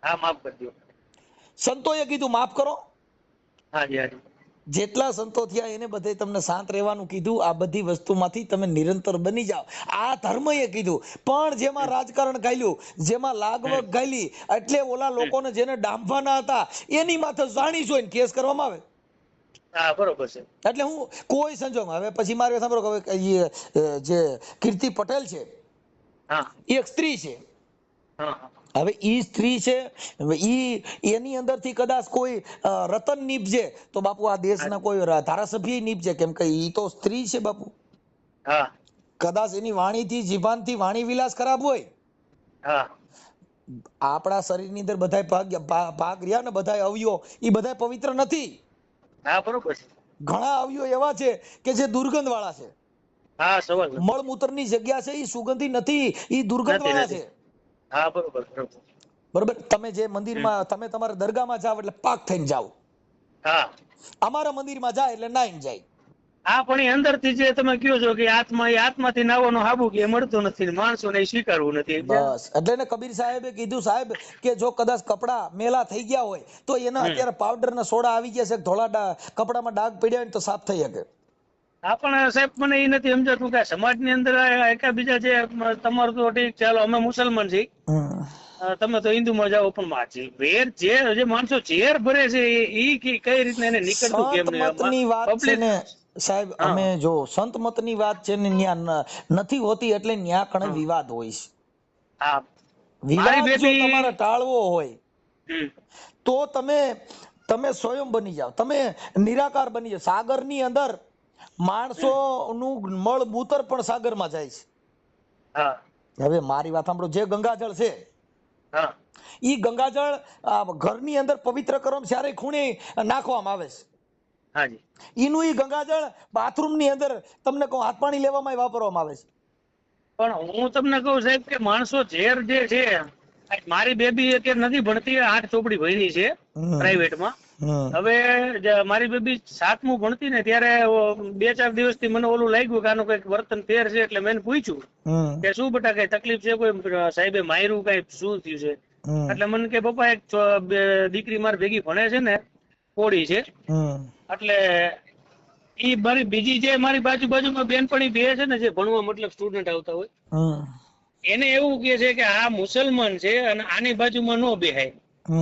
[SPEAKER 2] હા માફ કરી દો.
[SPEAKER 1] સંતોએ કીધું માફ કરો,
[SPEAKER 2] હાજી હાજી.
[SPEAKER 1] જેટલા સંતો થયા એને બધે તમને શાંત રહેવાનું કીધું. આ બધી વસ્તુમાંથી તમે નિરંતર બની જાઓ, આ ધર્મએ કીધું. પણ જેમાં રાજકારણ ગાલ્યું, જેમાં લાગવગ ગાલી, એટલે ઓલા લોકોને જેને ડામવાના હતા એની માથે જાણી જોઈને કેસ કરવામાં આવે.
[SPEAKER 2] હા બરોબર છે.
[SPEAKER 1] એટલે હું કોઈ સંજોગમાં, હવે પછી મારે સાંભળો, હવે જે કીર્તિ પટેલ છે એક સ્ત્રી છે, હવે ઈ સ્ત્રી છે, ઈ એની અંદરથી કદાચ કોઈ રતન નીપજે તો બાપુ આ દેશના કોઈ ધારાસભ્ય નીપજે, કેમ કે ઈ તો સ્ત્રી છે બાપુ. કદાચ એની વાણીથી, જીભાનથી વાણી વિલાસ ખરાબ હોય. આપણા શરીરની અંદર બધાય ભાગ રહ્યા ને, બધાય અવયવ, ઈ બધાય પવિત્ર નથી.
[SPEAKER 2] હા બરોબર છે.
[SPEAKER 1] ઘણા અવયવ એવા છે કે જે દુર્ગંધ વાળા છે.
[SPEAKER 2] હા સવાલ.
[SPEAKER 1] મળમૂત્રની જગ્યા છે ઈ સુગંધી નથી, ઈ દુર્ગંધ વાળા છે.
[SPEAKER 2] હા બરોબર બરોબર.
[SPEAKER 1] બરોબર. તમે જે મંદિરમાં, તમે તમારા દરગાહમાં જાવ એટલે પાક થઈને જાવ,
[SPEAKER 2] હા
[SPEAKER 1] અમારા મંદિરમાં જાય એટલે નાઈને જાય.
[SPEAKER 2] હા પણ એ અંદરથી જે તમે કહો છો કે આત્મા, એ આત્માથી નાવાનો હાબુ કે મળતો નથી, માણસોને સ્વીકારવું નથી.
[SPEAKER 1] બસ એટલે ને કબીર સાહેબે કીધું, સાહેબ કે જો કદાચ કપડા મેલા થઈ ગયા હોય તો એના અત્યારે પાવડર ના સોડા આવી ગયા છે, ધોળા કપડામાં ડાઘ પડ્યા હોય તો સાફ થઈ શકે.
[SPEAKER 2] હા પણ સાહેબ મને એ નથી સમજાતું કે સમાજની અંદર એકાબીજા જે, તમારું તો ઠીક, ચાલો અમે મુસલમાન છીએ, તમે તો હિન્દુમાં જાઓ, પણ વેર જે માણસો ઝેર ભરે છે એ કઈ રીતના એને નીકળતું કેમ
[SPEAKER 1] નહીં? વાત છે ને સાહેબ, અમે જો સંત મતની વાત છે ને ન્યા નથી હોતી, એટલે ન્યા કણે વિવાદ હોય છે.
[SPEAKER 2] હા,
[SPEAKER 1] વિવાદ જો તમારે ટાળવો હોય તો તમે સ્વયં બની જાઓ, તમે નિરાકાર બની જાઓ. સાગરની અંદર માણસો નું મળ મૂતર પણ સાગરમાં જાય છે. હવે મારી વાત સાંભળો, જે ગંગાજળ છે ઈ ગંગાજળ ઘરની અંદર પવિત્ર કરવા ચારે ખૂણે નાખવામાં આવે છે. એનું ઈ ગંગાજળ બાથરૂમ ની અંદર તમને કહું હાથ પાણી લેવામાં વાપરવામાં આવે છે.
[SPEAKER 2] પણ હું તમને કહું સાહેબ કે માણસો ઝેર જે છે, મારી બેબી અત્યારે નથી ભણતી, 8 ચોપડી ભણી છે પ્રાઇવેટમાં. હવે મારી બેબી 7મું ભણતી ને ત્યારે 2-4 દિવસથી મને ઓલું લાગ્યું કે આનું કઈક વર્તન ફેર છે, એટલે મેં પૂછ્યું કે શું બેટા કઈ તકલીફ છે, કોઈ સાહેબે માર્યું, કઈ શું થયું છે? એટલે મને કે પપ્પા એક દીકરી મારી ભેગી ભણે છે ને, કોળી છે, એટલે ઈ મારી બીજી જે મારી બાજુમાં બેનપણી બે છે ને, જે ભણવા મતલબ સ્ટુડન્ટ આવતા હોય, એને એવું કે છે કે આ મુસલમાન છે અને આની બાજુમાં નો બેહાય,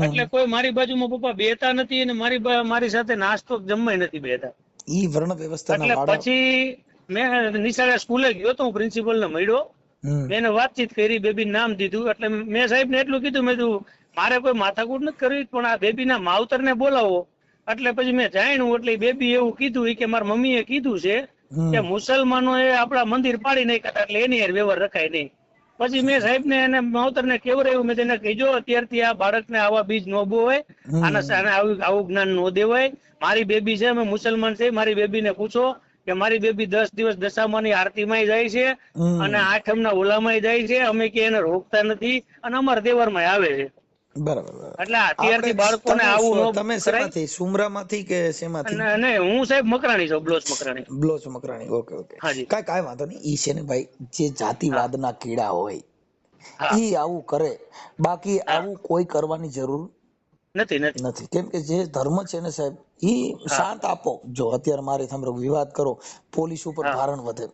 [SPEAKER 2] એટલે કોઈ મારી બાજુમાં પપ્પા બેતા નથી અને મારી સાથે નાસ્તો જમવાય નથી બેતા.
[SPEAKER 1] ઈ વર્ણ વ્યવસ્થાના
[SPEAKER 2] એટલે પછી મેં નિશાળે સ્કૂલે ગયો તો, હું પ્રિન્સિપલ ને મળ્યો, એને વાતચીત કરી, બેબી નામ દીધું. એટલે મેં સાહેબ ને એટલું કીધું, મેં કીધું મારે કોઈ માથાકૂટ નથી કરવી, પણ આ બેબી ના માવતર ને બોલાવો. એટલે પછી મેં જાણ્યું, એટલે બેબી એવું કીધું કે મારા મમ્મીએ કીધું છે કે મુસલમાનો એ આપણા મંદિર પાડી નાખ્યા, એટલે એની યાર વ્યવહાર રખાય નહીં. પછી મેં સાહેબ ને એને માવતર ને કેવડાવ્યું, મેં તેને કહીજો અત્યારથી આ બાળકને આવા બીજ ન બોવાય, આવું જ્ઞાન ન દેવાય. મારી બેબી છે, અમે મુસલમાન છે, મારી બેબી ને પૂછો કે મારી બેબી 10 દિવસ દશામાની આરતીમાં જાય છે અને 8મના ઓલામાં જાય છે, અમે કે એને રોકતા નથી અને અમારા તહેવારમાં આવે છે. બરાબર. એટલે અત્યારથી બાળકોને આવું ન. તમે શેમાંથી, સુમરામાંથી કે શેમાંથી? નહીં, હું સાહેબ મકરાણી છું, બ્લોચ મકરાણી. બ્લોચ મકરાણી, ઓકે ઓકે. કાંઈ વાંધો નહીં. ઈ છે ને ભાઈ, જે જાતિવાદના કીડા હોય ઈ આવું કરે, બાકી આવું કોઈ કરવાની જરૂર નથી. કેમ કે જે ધર્મ છે ને સાહેબ, ઈ શાંત આપો. જો અત્યારે મારે સાંભળો, વિવાદ કરો, પોલીસ ઉપર ભારણ વધે.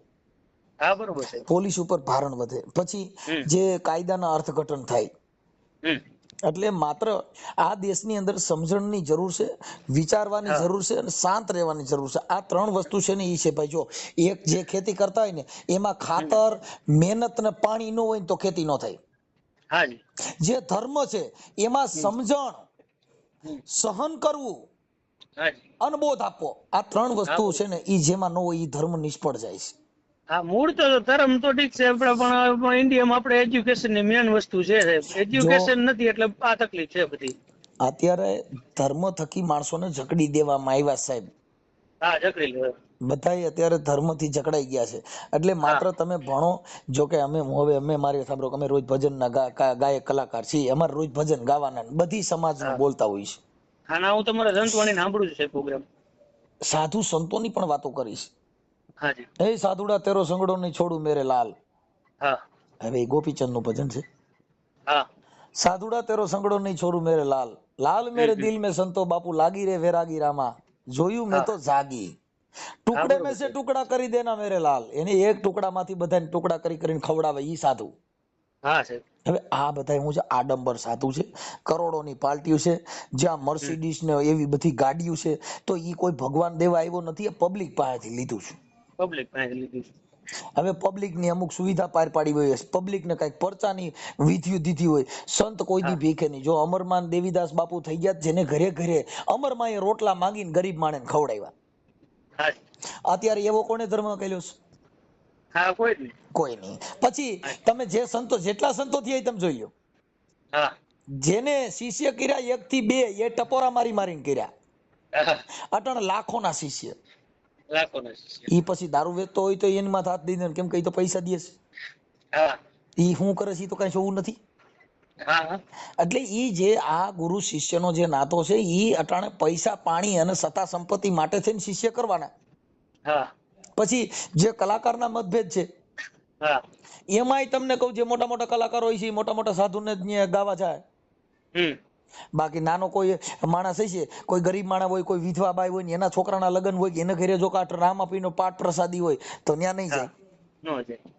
[SPEAKER 2] હા બરોબર છે. પોલીસ ઉપર ભારણ વધે, પછી જે કાયદાના અર્થઘટન થાય. એટલે માત્ર આ દેશની અંદર સમજણની જરૂર છે, વિચારવાની જરૂર છે અને શાંત રહેવાની જરૂર છે. આ 3 વસ્તુ છે ને ઈ છે ભાઈ. જો એક જે ખેતી કરતા હોય ને એમાં ખાતર, મહેનત ને પાણી ન હોય તો ખેતી ન થાય. જે ધર્મ છે એમાં સમજણ, સહન કરવું, અનબોધ આપવો, આ 3 વસ્તુ છે ને ઈ જેમાં ન હોય ઈ ધર્મ નિષ્ફળ જાય છે. હા, મૂળ તો ધર્મ તો ઠીક છે, પણ ઇન્ડિયામાં આપણે એજ્યુકેશન ની મેન વસ્તુ છે. એજ્યુકેશન નથી એટલે આ તકલીફ છે બધી. અત્યારે ધર્મ થકી માણસોને જકડી દેવામાં આવ્યા સાહેબ. હા જકડી લે
[SPEAKER 1] બધાય અત્યારે ધર્મથી જકડાઈ ગયા છે. એટલે માત્ર તમે ભણો. જો કે અમે મારી સાંભળો અમે રોજ ભજનના ગાયક કલાકાર છીએ. અમારે રોજ ભજન ગાવાના બધી સમાજનું બોલતા હોય છે.
[SPEAKER 2] હા ના હું તમારા સંતવાણી સાંભળું છે પ્રોગ્રામ.
[SPEAKER 1] સાધુ સંતોની પણ વાતો કરીશ.
[SPEAKER 2] હાજી.
[SPEAKER 1] એ સાધુડા તેરો સંગડો નહીં છોડું મેરે લાલ.
[SPEAKER 2] હા.
[SPEAKER 1] હવે ગોપીચંદ નું ભજન છે.
[SPEAKER 2] હા.
[SPEAKER 1] સાધુડા તેરો સંગડો નહીં છોડું મેરે લાલ. લાલ મેરે દિલ મેં સંતો બાપુ લાગી રે વેરાગી રામા. જોયું મેં તો જાગી. ટુકડે મેં સે ટુકડા કરી દેના મેરે લાલ. એને એક ટુકડામાંથી બધાને ટુકડા કરીને ખવડાવે ઈ સાધુ.
[SPEAKER 2] હા સાહેબ. હવે
[SPEAKER 1] આ બધા હું છે આડંબર સાધુ છે. કરોડોની પાર્ટીઓ છે. જ્યાં મર્સિડીઝ ને એવી બધી ગાડીઓ છે. તો ઈ કોઈ ભગવાન દેવા આવ્યો નથી. પબ્લિક પાસેથી લીધું છે.
[SPEAKER 2] પબ્લિક પાસેથી લીધું છે.
[SPEAKER 1] હવે પબ્લિક ની અમુક સુવિધા પાર પાડી હોય, પબ્લિક ને કઈક પરચાની વિધિઓ દીધી હોય. સંત કોઈ દી ભીખે નહીં. જો અમરમાન દેવીદાસ બાપુ થઈ ગયા, જેને ઘરે ઘરે અમરમાએ રોટલા માંગીને ગરીબ માણસને ખવડાવ્યા. અત્યારે એવો કોને ધર્મ કર્યો છે?
[SPEAKER 2] હા કોઈ નહીં.
[SPEAKER 1] કોઈ નહીં. પછી તમે જે સંતો જેટલા સંતો થયા તમે જોઈ લો.
[SPEAKER 2] હા.
[SPEAKER 1] જેને શિષ્ય કર્યા 1 થી 2 એ ટપોરા મારી મારીને કર્યા. અટણ લાખોના શિષ્ય.
[SPEAKER 2] લાખોના શિષ્ય.
[SPEAKER 1] ઈ પછી દારૂ વેચતો હોય તો એની માથે હાથ દઈ દે, કેમ કે ઈ તો પૈસા દે છે.
[SPEAKER 2] હા.
[SPEAKER 1] ઈ શું કરે છે ઈ તો કઈ જોવું નથી.
[SPEAKER 2] હા.
[SPEAKER 1] એટલે ઈ જે આ ગુરુ શિષ્યનો જે નાતો છે ઈ અટાણે પૈસા પાણી અને સત્તા સંપત્તિ માટે થઈને શિષ્ય કરવાના.
[SPEAKER 2] હા.
[SPEAKER 1] પછી જે કલાકારના મતભેદ છે.
[SPEAKER 2] હા.
[SPEAKER 1] એમાંય તમને કહું, જે મોટા મોટા કલાકારો હોય છે મોટા મોટા સાધુને જ ગાવા જાય. બાકી નાનો કોઈ માણસ છે, કોઈ ગરીબ માણસ હોય, કોઈ વિધવા બાઈ હોય ને એના છોકરાના લગ્ન હોય કે એને ઘરે જો કાટ રામાપીનો પાઠ પ્રસાદી હોય તો ત્યાં નહીં જાય.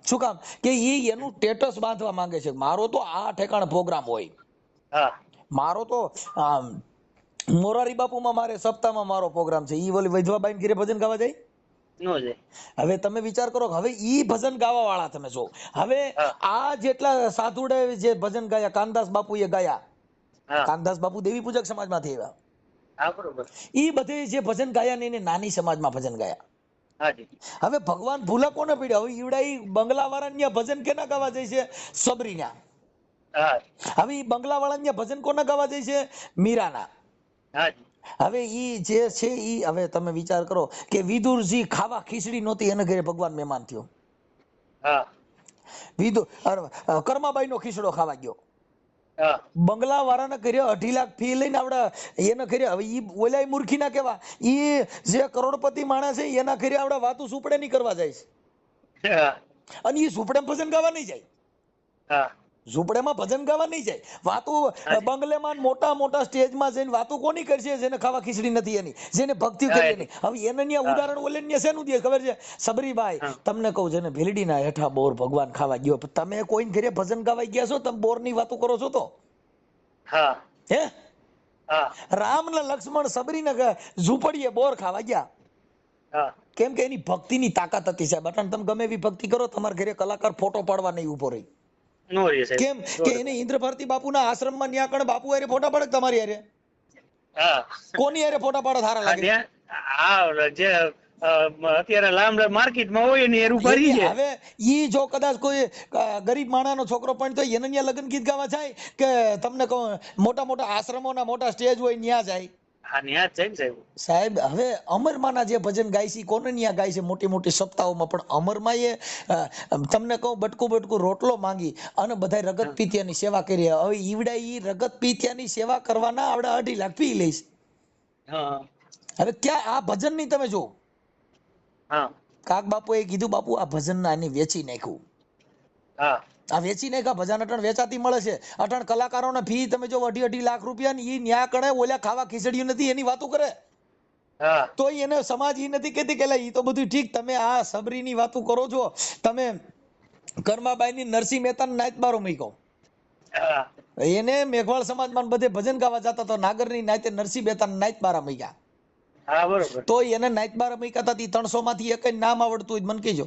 [SPEAKER 1] શું કામ? કે ઈ એનું સ્ટેટસ બાંધવા માંગે છે. મારો તો આ ઠેકાણે પ્રોગ્રામ હોય. મારો તો મોરારી બાપુમાં મારે સપ્તાહમાં મારો પ્રોગ્રામ છે. ઈ ઓલી વિધવા બાઈ ઘરે ભજન ગાવા જાય? હવે તમે વિચાર કરો, હવે ઈ ભજન ગાવા વાળા તમે જો. હવે આ જેટલા સાધુડે જે ભજન ગાયા, કાનદાસ બાપુએ ગાયા. કાનદાસ બાપુ દેવી પૂજક સમાજમાંથી આવ્યા. ઈ બધે જે ભજન ગાયા ને એને નાની સમાજમાં ભજન ગાયા. હવે ભગવાન ભૂલા કોને પડ્યા? હવે ઈવડા ઈ બંગલા વાળા ભજન કેના ગાવા જાય છે? સબરીના. હવે ઈ બંગલા વાળા ભજન કોના ગાવા જાય છે? મીરાના. હવે ઈ જે છે ઈ હવે તમે વિચાર કરો કે વિદુરજી ખાવા ખીચડી નહોતી, એને ઘરે ભગવાન મહેમાન થયો. વિદુર કર્માબાઈ નો ખીચડો ખાવા ગયો. બંગલા વાળાને કર્યો 2.5 લાખ ફી લઈને આવડે એને કર્યા. હવે ઈ ઓલા મૂર્ખી ના કેવા, ઈ જે કરોડપતિ માણસ છે એના ઘરે આવડે વાતું સુપડે નહીં કરવા જાય છે. અને ઈ સુપડે ભજન ગાવા નહીં જાય. ઝૂંપડેમાં ભજન ગાવા નહીં જાય. વાતું બંગલેમાં મોટા મોટા સ્ટેજમાં જઈને વાતું કોની કરશે? જેને ખાવા ખીચડી નથી એની, જેને ભક્તિ કરી એની. હવે એને ન્યા ઉદાહરણ ઓલે ન્યા શેનું દે ખબર છે? સબરીબાઈ તમને કહું, જેને ભીલડીના હેઠા બોર ભગવાન ખાવા ગયો, તમે કોઈને ઘરે ભજન ગાવા ગયા છો? તમે બોરની વાતો કરો છો તો? હે? રામ ને લક્ષ્મણ સબરીને ઝૂંપડીએ બોર ખાવા ગયા. કેમ કે એની ભક્તિની તાકાત હતી સાહેબ. અટાણ તમે ગમે એવી ભક્તિ કરો, તમારા ઘરે કલાકાર ફોટો પાડવા નહીં ઉભો રહી. કેમ કે એને ઇન્દ્ર ભારતી બાપુના આશ્રમમાં ન્યા કણ બાપુ હારે ફોટા પાડે તમારી હારે? કોની હારે ફોટા પાડે સારા લાગે?
[SPEAKER 2] અત્યારે લાંબ માર્કેટમાં હોય ને એરું કરી છે.
[SPEAKER 1] હવે ઈ જો કદાચ કોઈ ગરીબ માણાનો છોકરો પણ તો એને ન્યા લગ્ન ગીત ગાવા જાય કે તમને કહું મોટા મોટા આશ્રમોના મોટા સ્ટેજ હોય ન્યા જાય? સાહેબ હવે અમરમાના જે ભજન ગાય છે કોને ન્યા ગાય છે? મોટી મોટી સપ્તાહોમાં. પણ અમરમાએ તમને કહું બટકું રોટલો માંગી અને બધા રગત પીતિયાની સેવા કરી. હવે ઈવડા ઈ રગત પીતિયાની સેવા કરવાના આવડે 2.5 લાખ પી લઈશ. હવે ક્યાં આ ભજન ની તમે જો. કાક બાપુએ કીધું, બાપુ આ ભજન ના વેચી નાખ્યું. આ વેચી નાખ્યા ભજન અટણ વેચાતી મળે છે. અટણ કલાકારોને ફી તમે જો 2.5 લાખ રૂપિયા ની, ઈ ન્યા કણે ઓલા ખાવા ખીચડી નથી એની વાતો કરે. તો એને સમાજ ઈ નથી કેતી કે ઈ તો બધું ઠીક, તમે આ સબરીની વાતો કરો છો. તમે કર્માબાઈ ની નરસિંહ મહેતા નાઈત બારો મૂક્યો. એને મેઘવાળ સમાજમાં બધે ભજન ગાવા જતા તો નાગરની નાઈતે નરસિંહ મહેતા નાઈત બારા મૂક્યા. તો એને નાઈત બારા મૂક્યા હતા. 300 માંથી એક નામ આવડતું હોય મને કહેજો.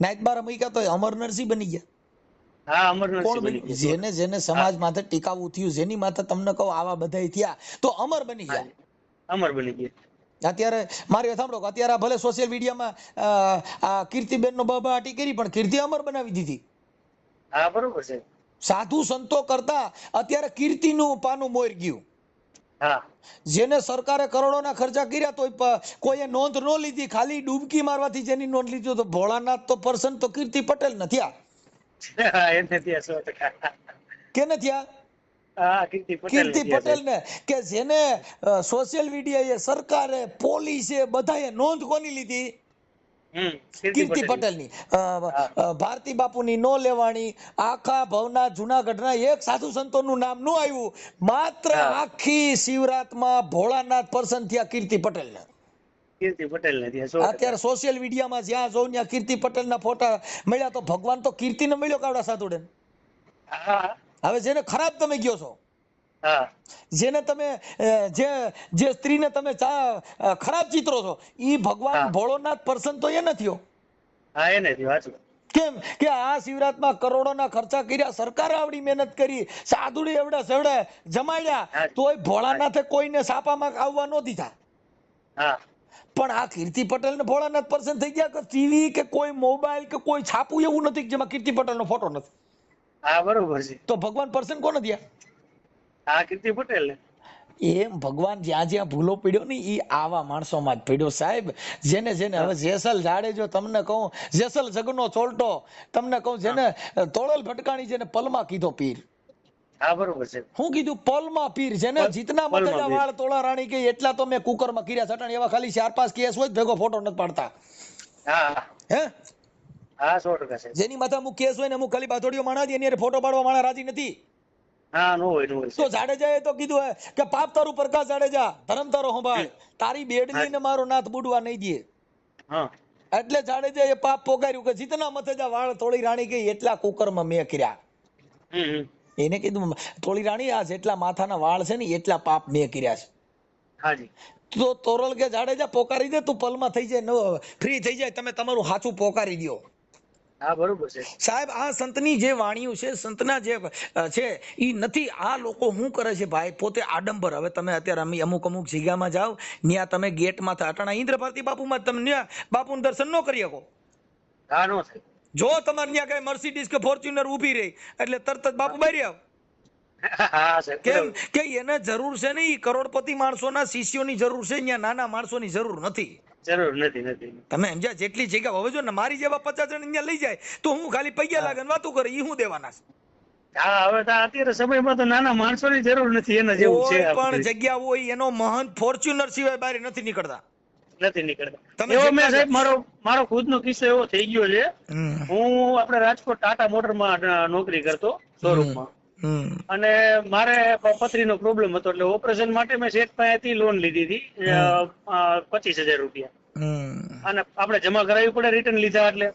[SPEAKER 1] નાઈત બારા મૂક્યા તો અમર નરસિંહ બની ગયા. જેને જેને સમાજ માથે ટીકાવું થયું, જેની માથે તમને કહું આવા બધા થયા તો અમર બની ગયા. અત્યારે મારી સાંભળો, અત્યારે ભલે સોશિયલ મીડિયામાં આ કીર્તિબેન નો બબાટી કરી, પણ કીર્તિ અમર બનાવી દીધી. સાધુ સંતો કરતા અત્યારે કીર્તિનું પાનું મોર ગયું.
[SPEAKER 2] હા
[SPEAKER 1] જેને સરકારે કરોડોના ખર્ચા કર્યા તો કોઈએ નોંધ ન લીધી, ખાલી ડૂબકી મારવાથી જેની નોંધ લીધી તો ભોળાનાથ તો પર્સન તો કીર્તિ પટેલ નથી આ
[SPEAKER 2] એને ત્યાં 100%.
[SPEAKER 1] કે નથી આ
[SPEAKER 2] હા કીર્તિ
[SPEAKER 1] કીર્તિ
[SPEAKER 2] પટેલ
[SPEAKER 1] પટેલ ને કે જેને સોશિયલ મીડિયાએ સરકારે પોલીસે બધાએ નોંધ કોની લીધી? કીર્તિ પટેલની. ભારતી બાપુની નો લેવાણી, આખા ભવના જુનાગઢના એક સાધુ સંતોનું નામ નું આવ્યું, માત્ર આખી શિવરાતમાં ભોળાનાથ પર્સન થયા કીર્તિ પટેલને.
[SPEAKER 2] કીર્તિ પટેલ ને ત્યાં
[SPEAKER 1] અત્યારે સોશિયલ મીડિયામાં જ્યાં જોઉં ત્યાં કીર્તિ પટેલના ફોટા મળ્યા તો ભગવાન તો કીર્તિને મળ્યો કાવડા સાધુડે. હવે જેને ખરાબ તમે ગયો છો, જેને તમે જે સ્ત્રીને તમે ખરાબ ચિત્રો છો, ઈ ભગવાન ભોળોનાથ પર્સન તો એ નથી. કેમ કે આ શિવરાતમાં કરોડોના ખર્ચા કર્યા, સરકારે આવડી મહેનત કરી, સાધુડી એવડા સેવડા જમાડ્યા, તોય ભોળાનાથે કોઈને સાપામાં આવવા ન દીધા. પણ આ કીર્તિ પટેલ ને ભોળાનાથ પર્સન થઈ ગયા કે ટીવી કે કોઈ મોબાઈલ કે કોઈ છાપું એવું નથી જેમાં કીર્તિ પટેલ નો ફોટો નથી.
[SPEAKER 2] હા બરોબર છે.
[SPEAKER 1] તો ભગવાન પર્સન કોને થયા?
[SPEAKER 2] હા કીર્તિ પટેલ ને.
[SPEAKER 1] એમ ભગવાન જ્યાં જ્યાં ભૂલો પડ્યો ને એ આવા માણસોમાં જ પડ્યો સાહેબ. જેને હવે જેસલ જાડેજો તમને કહું, જેસલ જગનો ચોલટો તમને કહું, જેને તોળલ ભટકાણી જેને પલમાં કીધો પીર.
[SPEAKER 2] હા બરોબર છે.
[SPEAKER 1] હું કીધું પલમાં પીર, જેને જીતના મતેજા વાળ તોળા રાણી કે એટલા તો મેં કુકરમાં કર્યા છટાણ, એવા ખાલી 4-5 કેસ હોય ભેગો ફોટો નથી પાડતા. હે
[SPEAKER 2] હા 100% છે.
[SPEAKER 1] જેની માથે અમુક કેસ હોય ને અમુક ખાલી બાથોડીઓ માણા દે એની ફોટો પાડવા માણા રાજી નથી. તો જાડેજાએ તો કીધું કે પાપ તારું પ્રકાશ જાડેજા, ધર્મ તારો સંભાળ, તારી બેડની ને મારો નાથ બુડવા નહીં દે. એટલે જાડેજા એ પાપ પોગાર્યું કે જીતના મથેજા વાળ તોળી રાણી ગઈ એટલા કુકરમાં મેં કર્યા. એને કીધું તોળી રાણી આ જેટલા માથાના વાળ છે ને એટલા પાપ મેં કર્યા છે. તો તોરલ કે જાડેજા પોકારી દે, તું પલમાં થઈ જાય, ફ્રી થઈ જાય, તમે તમારું હાચું પોકારી દો.
[SPEAKER 2] હા બરોબર છે
[SPEAKER 1] સાહેબ. આ સંતની જે વાણીઓ છે, સંતના જે છે ઈ નથી. આ લોકો શું કરે છે ભાઈ, પોતે આડંબર. હવે તમે અત્યારે અમુક જગ્યામાં જાઓ, ત્યાં તમે ગેટમાં અટાણા ઇન્દ્ર ભારતી બાપુમાં તમે બાપુનું દર્શન ન કરી શકો.
[SPEAKER 2] હા નો થાય.
[SPEAKER 1] જો તમારે ત્યાં કઈ મર્સિડીઝ કે ફોર્ચ્યુનર ઊભી રહી એટલે તરત જ બાપુ બહાર આવ. કેમ કે એને જરૂર છે ને ઈ કરોડપતિ માણસોના શિષ્યોની જરૂર છે, ત્યાં નાના માણસોની જરૂર નથી. તમે સમજ્યા? જેટલી જગ્યા હવે જો ને મારી જેવા 50 જણ અહીંયા લઈ જાય તો હું ખાલી પૈયા લાગે વાતો કરે, ઈ હું દેવાના છે?
[SPEAKER 2] હા હવે અત્યારે સમયમાં તો નાના માણસોની જરૂર નથી, એના જેવું છે.
[SPEAKER 1] પણ જગ્યા હોય એનો મહંત ફોર્ચ્યુનર સિવાય બહાર નથી નીકળતા.
[SPEAKER 2] એવો મેં સાહેબ મારો ખુદનો કિસ્સો એવો થઈ ગયો છે. હું આપણે રાજકોટ ટાટા મોટરમાં નોકરી કરતો શોરૂમમાં, અને મારે પથરીનો પ્રોબ્લેમ હતો, એટલે ઓપરેશન માટે મેં શેઠ પાસેથી લોન લીધી હતી 25,000 રૂપિયા, અને આપણે જમા કરાવવી પડે રિટર્ન લીધા એટલે.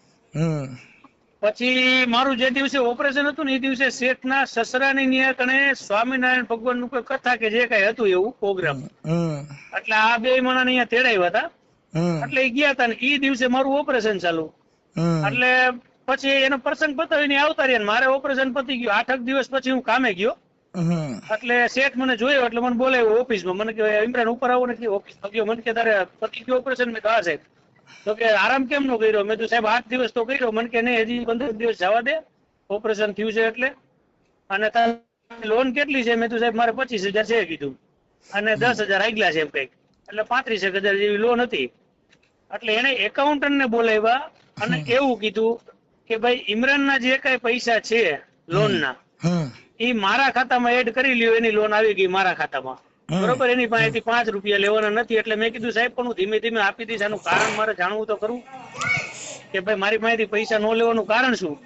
[SPEAKER 2] પછી મારું જે દિવસે ઓપરેશન હતું ને એ દિવસે શેઠના સસરાની ન્યા કણે સ્વામિનારાયણ ભગવાનનું કોઈ કથા કે જે કઈ હતું એવું પ્રોગ્રામ, એટલે આ બે માણસ અહીંયા તેડાવ્યા હતા, એટલે એ ગયા હતા ને એ દિવસે મારું ઓપરેશન ચાલુ. એટલે પછી એનો પ્રસંગ પતાવીને આવતા રહ્યા, મારે ઓપરેશન પતી ગયું. 8 દિવસ પછી હું કામે ગયો, એટલે શેઠ મને જોયો એટલે મને બોલાવ્યો ઓફિસમાં. મને કે ઇમરાન ઉપર આવો ને, ઓફિસમાં ગયો. મને કે તારે પતી ગયું ઓપરેશન? મેં કહ્યું સાહેબ. તો કે આરામ કેમ નો કર્યો? મેં તો સાહેબ 8 દિવસ તો કર્યો. મને કે નહીં, હજી 15 દિવસ જવા દે, ઓપરેશન થયું છે એટલે. અને તારી લોન કેટલી છે? મેં તો સાહેબ મારે 25,000 છે કીધું, અને 10,000 આગલા છે એમ કઈક, એટલે 35,000 જેવી લોન હતી. એટલે એને એકાઉન્ટન્ટ ને બોલાવ્યા અને એવું કીધું કે ભાઈ ઇમરાનના જે કઈ પૈસા છે લોનના એ મારા ખાતામાં એડ કરી લ્યો, એની લોન આવી ગઈ મારા ખાતામાં, બરોબર? એની પાસેથી 5 રૂપિયા લેવાના નથી. એટલે મેં કીધું સાહેબ પણ હું ધીમે ધીમે આપી દઈશ, આનું કારણ મારે જાણવું તો ખરું કે ભાઈ મારી પાસેથી પૈસા ન લેવાનું કારણ શું.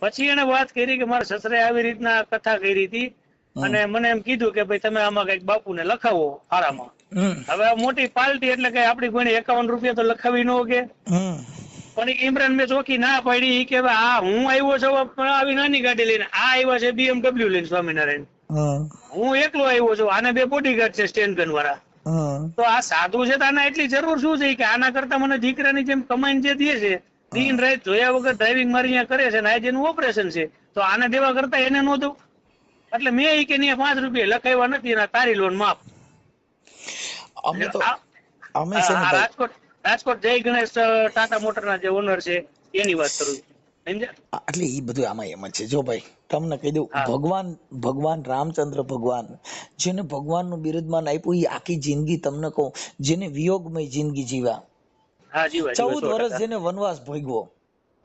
[SPEAKER 2] પછી એને વાત કરી કે મારા સસરે આવી રીતના કથા કરી હતી, અને મને એમ કીધું કે ભાઈ તમે આમાં કઈક બાપુને લખાવો ફારામાં. હવે મોટી પાર્ટી એટલે કે આપડી કોઈ 51 રૂપિયા તો લખાવી ન કે. પણ ઇમરાન મેં ચોખ્ખી ના પાડી કે આ હું આવ્યો છું આવી નાની ગાડી લઈને, આ આવ્યા છે BMW લઈને સ્વામિનારાયણ, હું એકલો આવ્યો છું, આને 2 બોડીગાર્ડ છે સ્ટેન્ડ ગન વાળા. તો આ સાધુ છે તો આના એટલી જરૂર શું છે કે આના કરતા મને દીકરાની જેમ કમાઈને જે દે છે, દિન રાત જોયા વગર ડ્રાઇવિંગ મારી અહીંયા કરે છે, ને આજે એનું ઓપરેશન છે, તો આને દેવા કરતા એને ન દઉં. એટલે મેં કે 5 રૂપિયા લખાવ્યા નથી, તારી લોન માફ. રાજકોટ જય ગણેશ ટાટા મોટરના જે ઓનર છે એની વાત કરું. સમજ્યા?
[SPEAKER 1] એટલે એ બધું આમાં એમ જ છે. જો ભાઈ તમને કહી દઉં, ભગવાન રામચંદ્ર ભગવાન જેને ભગવાનનું બિરુદમાન આપ્યું, એ આખી જિંદગી તમને કહું, જેને વિયોગમય જિંદગી જીવ્યા,
[SPEAKER 2] હા જીવા
[SPEAKER 1] 14 વર્ષ જેને વનવાસ ભોગવો,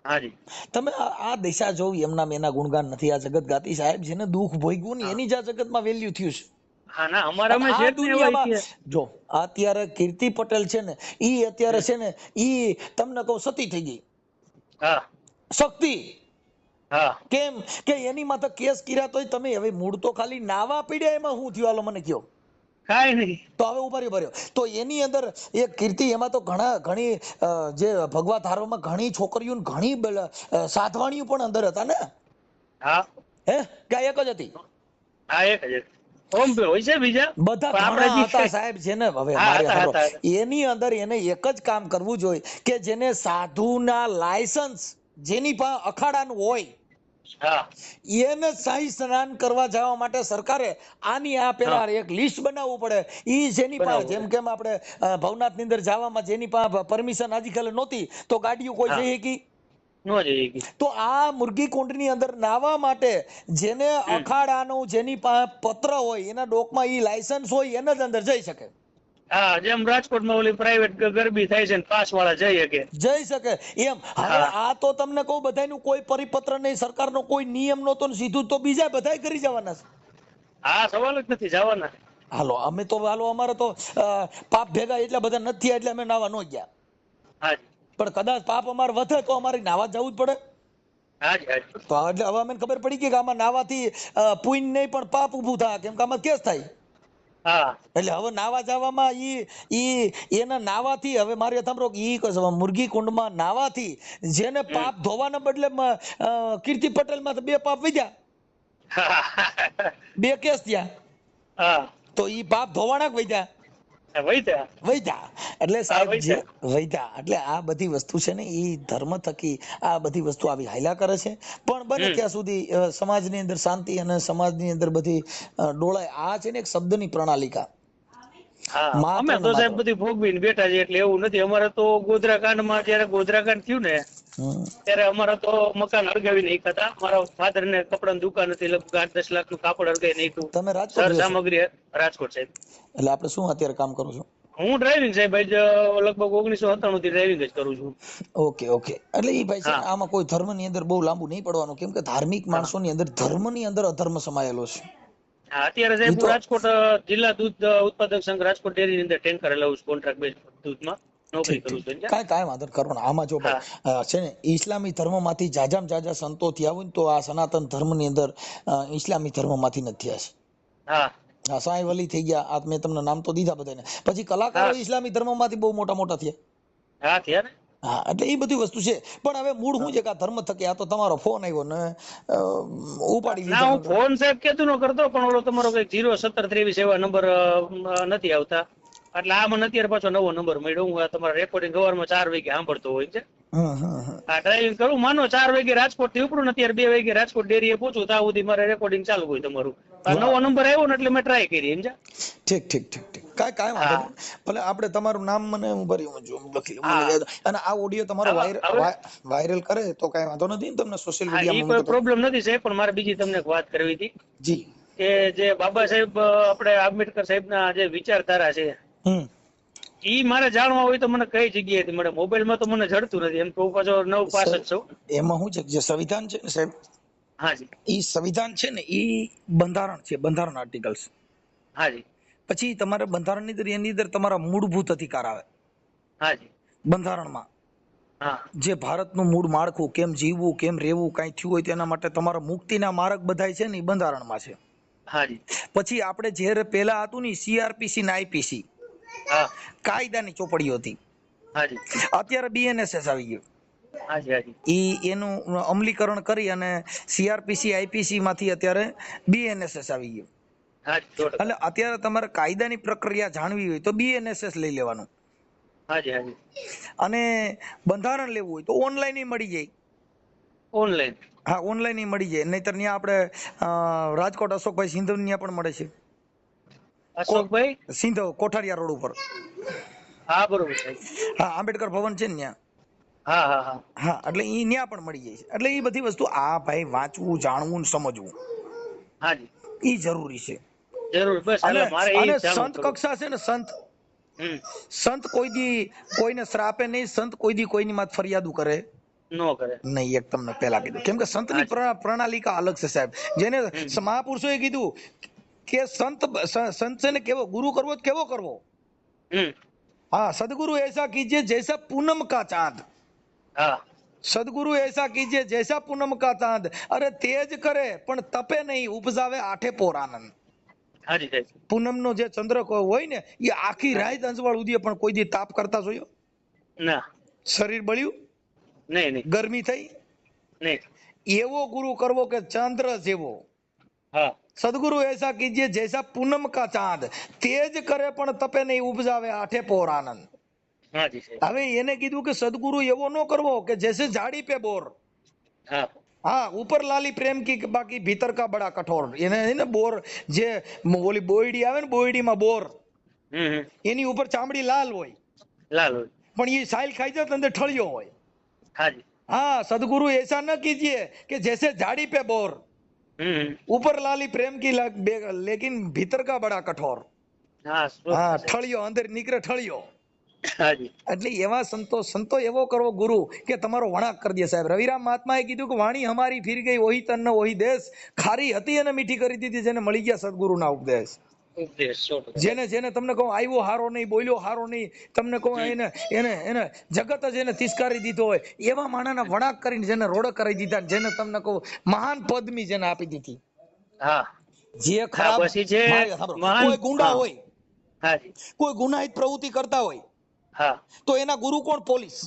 [SPEAKER 2] હાજી
[SPEAKER 1] તમે આ દિશા જોવી, એમના એના ગુણગાન નથી આ જગત ગાતી સાહેબ. જેને દુઃખ ભોગવું ને એની જ આ જગતમાં વેલ્યુ થયું છે.
[SPEAKER 2] હા ના અમારામાં
[SPEAKER 1] આ
[SPEAKER 2] છે જ ને એવા
[SPEAKER 1] દુનિયામાં
[SPEAKER 2] ઇતિહાસ.
[SPEAKER 1] જો અત્યારે કીર્તિ પટેલ છે ને, ઈ અત્યારે છે ને, ઈ તમને કહું સતી થઈ ગઈ,
[SPEAKER 2] હા
[SPEAKER 1] શક્તિ.
[SPEAKER 2] હા
[SPEAKER 1] કેમ કે એની માથે કેસ કર્યા તોય તમે હવે મૂળ તો ખાલી નાવા પીડ્યા, એમાં શું થયું હાલો મને કયો.
[SPEAKER 2] કાઈ નહીં.
[SPEAKER 1] તો હવે ઉભા રહ્યો તો એની અંદર એક કીર્તિ, એમાં તો ઘણી જે ભગવા ધારોમાં ઘણી છોકરીઓ ઘણી સાધવાણીઓ પણ અંદર હતા ને.
[SPEAKER 2] હા
[SPEAKER 1] હે કે એક જ હતી?
[SPEAKER 2] હા એક જ ઓમ હોય છે બીજા
[SPEAKER 1] બધા
[SPEAKER 2] પણ
[SPEAKER 1] ઘણા
[SPEAKER 2] આપણે
[SPEAKER 1] હતા સાહેબ. જેને હવે
[SPEAKER 2] હા,
[SPEAKER 1] મારે
[SPEAKER 2] હતા,
[SPEAKER 1] સાંભળો,
[SPEAKER 2] હતા.
[SPEAKER 1] એની અંદર એને એક જ કામ કરવું જોઈએ કે જેને સાધુના લાયસન્સ જેની પાસે અખાડાનું હોય,
[SPEAKER 2] હા
[SPEAKER 1] એને શાહી સ્નાન કરવા જવા માટે સરકારે આની આ પેલા એક લિસ્ટ બનાવવું પડે. ઈ જેની પાસે, જેમ કેમ આપણે ભવનાથ ની અંદર જવામાં જેની પાસે પરમિશન આજકાલ નહોતી, તો ગાડીઓ કોઈ જઈ શકી
[SPEAKER 2] નો જઈ.
[SPEAKER 1] તો આ મુરગી કુંડની અંદર નાવા માટે જેને અખાડાનું જેની પાસે પત્ર હોય, એના ડોકમાં ઈ લાયસન્સ હોય, એને જ અંદર જઈ શકે.
[SPEAKER 2] હા જેમ રાજકોટમાં ઓલી પ્રાઇવેટ ગરબી થાય છે ને પાસ વાળા જઈ શકે.
[SPEAKER 1] જઈ શકે એમ. હવે આ તો તમને કહું, બધાનું કોઈ પરિપત્ર નહીં, સરકારનો કોઈ નિયમ નહોતો, સીધું તો બીજા બધા કરી જવાના છે.
[SPEAKER 2] હા સવાલ જ નથી જવાના.
[SPEAKER 1] હાલો અમે તો અમારે તો પાપ ભેગા એટલા બધા નથી, એટલે અમે નાવા ન ગયા.
[SPEAKER 2] હાજી
[SPEAKER 1] પણ કદાચ પાપ અમારે વધે તો અમારે નાવા જવું જ પડે.
[SPEAKER 2] હાજી હાજી
[SPEAKER 1] તો એટલે હવે અમને ખબર પડી કે આમાં નાવાથી પુણ્ય નહીં પણ પાપ ઊભું થાય, કેમ કે આમાં કેસ થાય.
[SPEAKER 2] હા
[SPEAKER 1] એટલે હવે નાવા જવામાં એના નાવાથી, હવે મારે સાંભળો, મુરગી કુંડમાં નાવાથી જેને પાપ ધોવાના બદલે કીર્તિ પટેલ માં 2 પાપ વધ્યા, 2 કેસ થયા.
[SPEAKER 2] હા
[SPEAKER 1] તો ઈ પાપ ધોવાના જ વધ્યા. એટલે સાહેબ જે વૈધા, એટલે આ બધી વસ્તુ છે ને, એ ધર્મ થકી આ બધી વસ્તુ આવી હાયલા કરે છે. પણ બને ત્યાં સુધી સમાજની અંદર શાંતિ અને સમાજની અંદર બધી ડોળાય. આ છે ને એક શબ્દની પ્રણાલિકા.
[SPEAKER 2] અમે તો સાહેબ બધી ભોગવીને બેઠા છે, એટલે એવું નથી. અમારે તો ગોધરા કાંડમાં જયારે ગોધરા કાંડ થયું ને, ત્યારે અમારા તો મકાન હળગાવી નાખ્યા હતા. મારા ફાધર ને કપડાની દુકાન હતી, લગભગ 8-10 લાખ નું કાપડ હળગાવી નાખ્યું.
[SPEAKER 1] તમે રાજકોટ
[SPEAKER 2] સામગ્રી રાજકોટ સાહેબ.
[SPEAKER 1] એટલે આપણે શું અત્યારે કામ કરો છો?
[SPEAKER 2] હું ડ્રાઇવિંગ સાહેબ લગભગ 1997 થી ડ્રાઇવિંગ જ કરું છું.
[SPEAKER 1] Okay okay. એટલે એ ભાઈ છે, આમાં કોઈ ધર્મ ની અંદર બહુ લાંબુ નહીં પડવાનું, કેમ કે ધાર્મિક માણસોની અંદર ધર્મ ની અંદર અધર્મ સમાયેલો છે.
[SPEAKER 2] અત્યારે સાહેબ હું રાજકોટ જિલ્લા દૂધ ઉત્પાદક સંઘ રાજકોટ ડેરી ની અંદર ટેન્કર લઉં છું, કોન્ટ્રાક્ટ બેઝ દૂધમાં નોકરી કરું છું.
[SPEAKER 1] કાંઈ વાંધો કરવાનો. આમાં જો ભાઈ છે ને, ઇસ્લામી ધર્મમાંથી જાજા સંતો થયા હોય ને, તો આ સનાતન ધર્મ ની અંદર ઇસ્લામી ધર્મમાંથી નથી થયા છે. હા સાંઈ વલી થઈ ગયા, આ મેં તમને નામ તો દીધા બધાને. પછી કલાકારો ઇસ્લામી ધર્મમાંથી બહુ મોટા થયા. હા એટલે એ બધી વસ્તુ છે. પણ હવે મૂળ શું છે કે આ ધર્મ થકી, આ તો તમારો ફોન આવ્યો ને ઉપાડી લીધો.
[SPEAKER 2] હું ફોન સાહેબ કેતું ન કરતો, પણ ઓલો તમારો કઈક 01723 એવા નંબર નથી આવતા, એટલે આ મને અત્યારે પાછો નવો નંબર મળ્યો. હું તમારા રેકોર્ડિંગ સવારમાં 4 વાગે સાંભળતો હોય છે. હા ડ્રાઇવિંગ કરું, માનો 4 વાગે રાજકોટ થી ઉપડું, અત્યારે 2 વાગે રાજકોટ ડેરીએ પહોંચું, ત્યાં સુધી મારે રેકોર્ડિંગ ચાલુ હોય તમારું. નવો નંબર આવ્યો ને એટલે મેં ટ્રાય કરી. સમજા?
[SPEAKER 1] ઠીક. કાંઈ વાંધો નહીં. ભલે આપણે તમારું નામ મને લખી અને આ ઓડિયો તમારો વાયરલ કરે તો કાંઈ વાંધો નથી ને, તમને સોશિયલ મીડિયામાં
[SPEAKER 2] કોઈ પ્રોબ્લેમ નથી સાહેબ. પણ મારે બીજી તમને એક વાત કરવી હતી.
[SPEAKER 1] જી.
[SPEAKER 2] કે જે બાબા સાહેબ આપણે આંબેડકર સાહેબના જે વિચારધારા છે, ઈ મારે જાણવા હોય તો મને કઈ જગ્યાએથી મળે? મોબાઈલમાં તો મને જડતું નથી. એમ તો પાછો 9 પાસ જ છું.
[SPEAKER 1] એમાં શું છે, જે સંવિધાન છે ને સાહેબ,
[SPEAKER 2] હાજી,
[SPEAKER 1] ઈ સંવિધાન છે ને, ઈ બંધારણ છે, બંધારણ આર્ટિકલ્સ.
[SPEAKER 2] હાજી.
[SPEAKER 1] પછી તમારે બંધારણની અંદર એની અંદર તમારા મૂળભૂત અધિકાર આવે.
[SPEAKER 2] હાજી.
[SPEAKER 1] બંધારણમાં જે ભારતનું મૂળ માળખું, કેમ જીવવું, કેમ રહેવું, કાંઈ થયું હોય તેના માટે તમારા મુક્તિના માર્ગ બધાય છે ને, એ બંધારણમાં છે.
[SPEAKER 2] હાજી.
[SPEAKER 1] પછી આપણે જે પેલા હતું ને CRPC ને IPC, કાયદાની ચોપડીઓ હતી. હાજી. અત્યારે BNSS આવી ગયું. એનું અમલીકરણ કરી અને CRPC IPC માંથી અત્યારે BNSS આવી ગયું. એટલે અત્યારે તમારે કાયદાની પ્રક્રિયા જાણવી હોય તો BNSS લઈ લેવાનું. અને બંધારણ લેવું હોય તો ઓનલાઈન મળી જાય. ઓનલાઈન? હા ઓનલાઈન મળી જાય. નહીતર ત્યાં આપણે રાજકોટ અશોકભાઈ સિંધવનિયા પણ મળે છે. અશોકભાઈ સિંધવ, કોઠારિયા રોડ ઉપર. હા બરોબર. હા આંબેડકર ભવન છે ને ત્યાં.
[SPEAKER 2] હા હા હા
[SPEAKER 1] હા, એટલે ઈ ન્યા પણ મળી જાય છે. એટલે એ બધી વસ્તુ આ ભાઈ વાંચવું, જાણવું ને સમજવું
[SPEAKER 2] હાજી
[SPEAKER 1] ઈ જરૂરી છે.
[SPEAKER 2] જરૂર, બસ
[SPEAKER 1] અને
[SPEAKER 2] એટલે મારે એ
[SPEAKER 1] અને
[SPEAKER 2] જાણવું
[SPEAKER 1] સંત
[SPEAKER 2] ખરું.
[SPEAKER 1] કક્ષા છે ને, સંત
[SPEAKER 2] હમ
[SPEAKER 1] સંત કોઈ દી કોઈને શ્રાપે નહીં, સંત કોઈ દી કોઈની માત ફરિયાદો કરે
[SPEAKER 2] નો કરે.
[SPEAKER 1] નહીં. એક તમને પહેલા કીધું, કેમ કે સંતની
[SPEAKER 2] હાજી
[SPEAKER 1] પ્રણાલિકા અલગ છે સાહેબ. જેને
[SPEAKER 2] હમ
[SPEAKER 1] મહાપુરુષોએ કીધું કે સંત છે ને કેવો ગુરુ કરવો, કેવો કરવો?
[SPEAKER 2] હમ
[SPEAKER 1] हाँ, सदगुरु ऐसा कीजिए जैसा पूनम का चांद।
[SPEAKER 2] હા
[SPEAKER 1] सदगुरु ऐसा कीजिए जैसा पूनम का चांद। अरे तेज करे पण तपे नहीं, उपजावे आठे पोर आनंद।
[SPEAKER 2] હાજી સાહેબ.
[SPEAKER 1] પૂનમ નો જે ચંદ્ર હોય ને એ આખી
[SPEAKER 2] હાજી
[SPEAKER 1] રાત અંજવાળ ઉદય, પણ કોઈ દી તાપ કરતા જોયો?
[SPEAKER 2] ના
[SPEAKER 1] શરીર બળ્યું,
[SPEAKER 2] નહીં નહીં
[SPEAKER 1] ગરમી થઈ?
[SPEAKER 2] નહીં.
[SPEAKER 1] એવો ગુરુ કરવો કે ચંદ્ર જેવો।
[SPEAKER 2] હા
[SPEAKER 1] सदगुरु ऐसा कीजिए जैसा पूनम का चांद, तेज करे पण तपे नहीं, उपजावे आठे पोर आनंद।
[SPEAKER 2] હાજી સાહેબ.
[SPEAKER 1] હવે એને કીધું કે સદગુરુ એવો ન કરવો કે જैसे झाड़ी पे बोर।
[SPEAKER 2] હા
[SPEAKER 1] हाँ, ऊपर लाली प्रेम की बाकी भीतर का बड़ा कठोर। એને ને બોર જે ઓલી બોયડી આવે ને, બોયડીમાં બોર
[SPEAKER 2] હમ
[SPEAKER 1] એની ઉપર ચામડી લાલ હોય,
[SPEAKER 2] લાલ હોય।
[SPEAKER 1] પણ એ સાઈલ ખાઈ જાય તો અંદર ઠળિયો હોય।
[SPEAKER 2] હાજી
[SPEAKER 1] हाँ, सदगुरु ऐसा न कीजिए कि जैसे झाड़ी पे बोर,
[SPEAKER 2] હમ
[SPEAKER 1] ऊपर लाली प्रेम की लेकिन भीतर का बड़ा कठोर।
[SPEAKER 2] હા
[SPEAKER 1] हाँ,
[SPEAKER 2] સાહેબ।
[SPEAKER 1] ઠળિયો અંદર નીકળે ઠળિયો।
[SPEAKER 2] હાજી
[SPEAKER 1] એટલે એવા સંતો એવો કરવો ગુરુ કે તમારો વણાક કરી દે સાહેબ। રવિરામ મહાત્માએ કીધું કે વાણી હમારી ફીર ગઈ, વહી તન ન વહી દેશ। ખારી હતી અને મીઠી કરી દીધી જેને મળી ગયા સદગુરુના ઉપદેશ।
[SPEAKER 2] ઉપદેશ 100%।
[SPEAKER 1] જેને તમને કહું આવ્યો હારો નહીં, બોલ્યો હારો નહીં, તમને કહું એને જગત જ એને તિસ્કારી દીધો હોય, એવા માણાના વણાક કરીને જેને રોડક કરી દીધા, જેને તમને કહું મહાન પદવી જેને આપી દીધી।
[SPEAKER 2] હા
[SPEAKER 1] જે
[SPEAKER 2] હા
[SPEAKER 1] ખરાબ
[SPEAKER 2] પછી જે મહાન
[SPEAKER 1] કોઈ ગુંડા
[SPEAKER 2] હા
[SPEAKER 1] હોય,
[SPEAKER 2] હાજી
[SPEAKER 1] કોઈ ગુનાહિત પ્રવૃત્તિ કરતા હોય,
[SPEAKER 2] હા
[SPEAKER 1] તો એના ગુરુ કોણ? પોલીસ।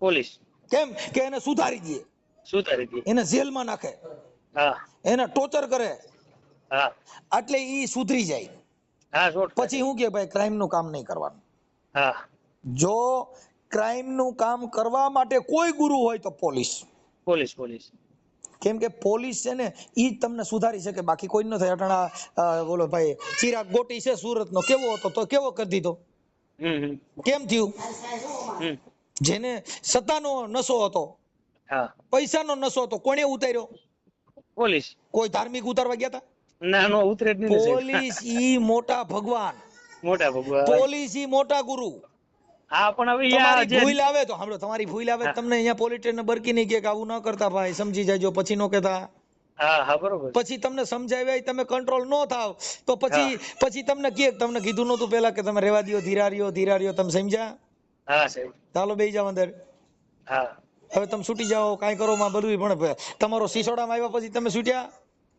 [SPEAKER 2] પોલીસ
[SPEAKER 1] કેમ કે એને સુધારી દે,
[SPEAKER 2] સુધારી દી।
[SPEAKER 1] એને જેલમાં નાખે,
[SPEAKER 2] હા
[SPEAKER 1] એને ટોર્ચર કરે,
[SPEAKER 2] હા
[SPEAKER 1] એટલે ઈ સુધરી જાય।
[SPEAKER 2] હા 100%।
[SPEAKER 1] પછી હું કે ભાઈ ક્રાઇમ નું કામ નહીં કરવાનું।
[SPEAKER 2] હા
[SPEAKER 1] જો ક્રાઇમ નું કામ કરવા માટે કોઈ ગુરુ હોય તો પોલીસ।
[SPEAKER 2] પોલીસ પોલીસ
[SPEAKER 1] કેમ કે પોલીસ છે ને ઈ જ તમને સુધારી શકે, બાકી કોઈ ન થાય। અટાણા બોલો ભાઈ ચિરાગ ગોટી છે સુરત નો, કેવો હતો તો કેવો કરી દીધો?
[SPEAKER 2] હમ
[SPEAKER 1] કેમ થયું?
[SPEAKER 2] હમ
[SPEAKER 1] જેને સત્તાનો નશો હતો,
[SPEAKER 2] હા
[SPEAKER 1] પૈસાનો નશો હતો, કોણે ઉતાર્યો?
[SPEAKER 2] પોલીસ।
[SPEAKER 1] કોઈ ધાર્મિક ઉતારવા ગયા હતા?
[SPEAKER 2] ના નો ઉતરે જ નહીં ને સાહેબ।
[SPEAKER 1] પોલીસ ઈ મોટા ભગવાન,
[SPEAKER 2] મોટા ભગવાન।
[SPEAKER 1] પોલીસ ઈ મોટા ગુરુ।
[SPEAKER 2] હા પણ હવે
[SPEAKER 1] તમારી
[SPEAKER 2] જે
[SPEAKER 1] ભૂલ આવે તો સાંભળો, તમારી ભૂલ આવે તમને અહીંયા પોલીસ સ્ટેશન બરકી નહીં કે આવું ન કરતા ભાઈ, સમજી જાજો, પછી નો કહેતા।
[SPEAKER 2] હા હા બરોબર।
[SPEAKER 1] પછી તમને સમજાવ્યા તમે કંટ્રોલ નો થાવ તો પછી તમને તમને કીધું નતું પેલા કે તમે રેવા દો, ધીરા રહ્યો, તમે સમજ્યા?
[SPEAKER 2] હા સાહેબ।
[SPEAKER 1] ચાલો બેસી જાવ અંદર।
[SPEAKER 2] હા
[SPEAKER 1] હવે તમે છૂટી જાઓ, કાંઈ કરો માં બધું પણ તમારો સિસોડામાં આવ્યા પછી તમે છૂટ્યા?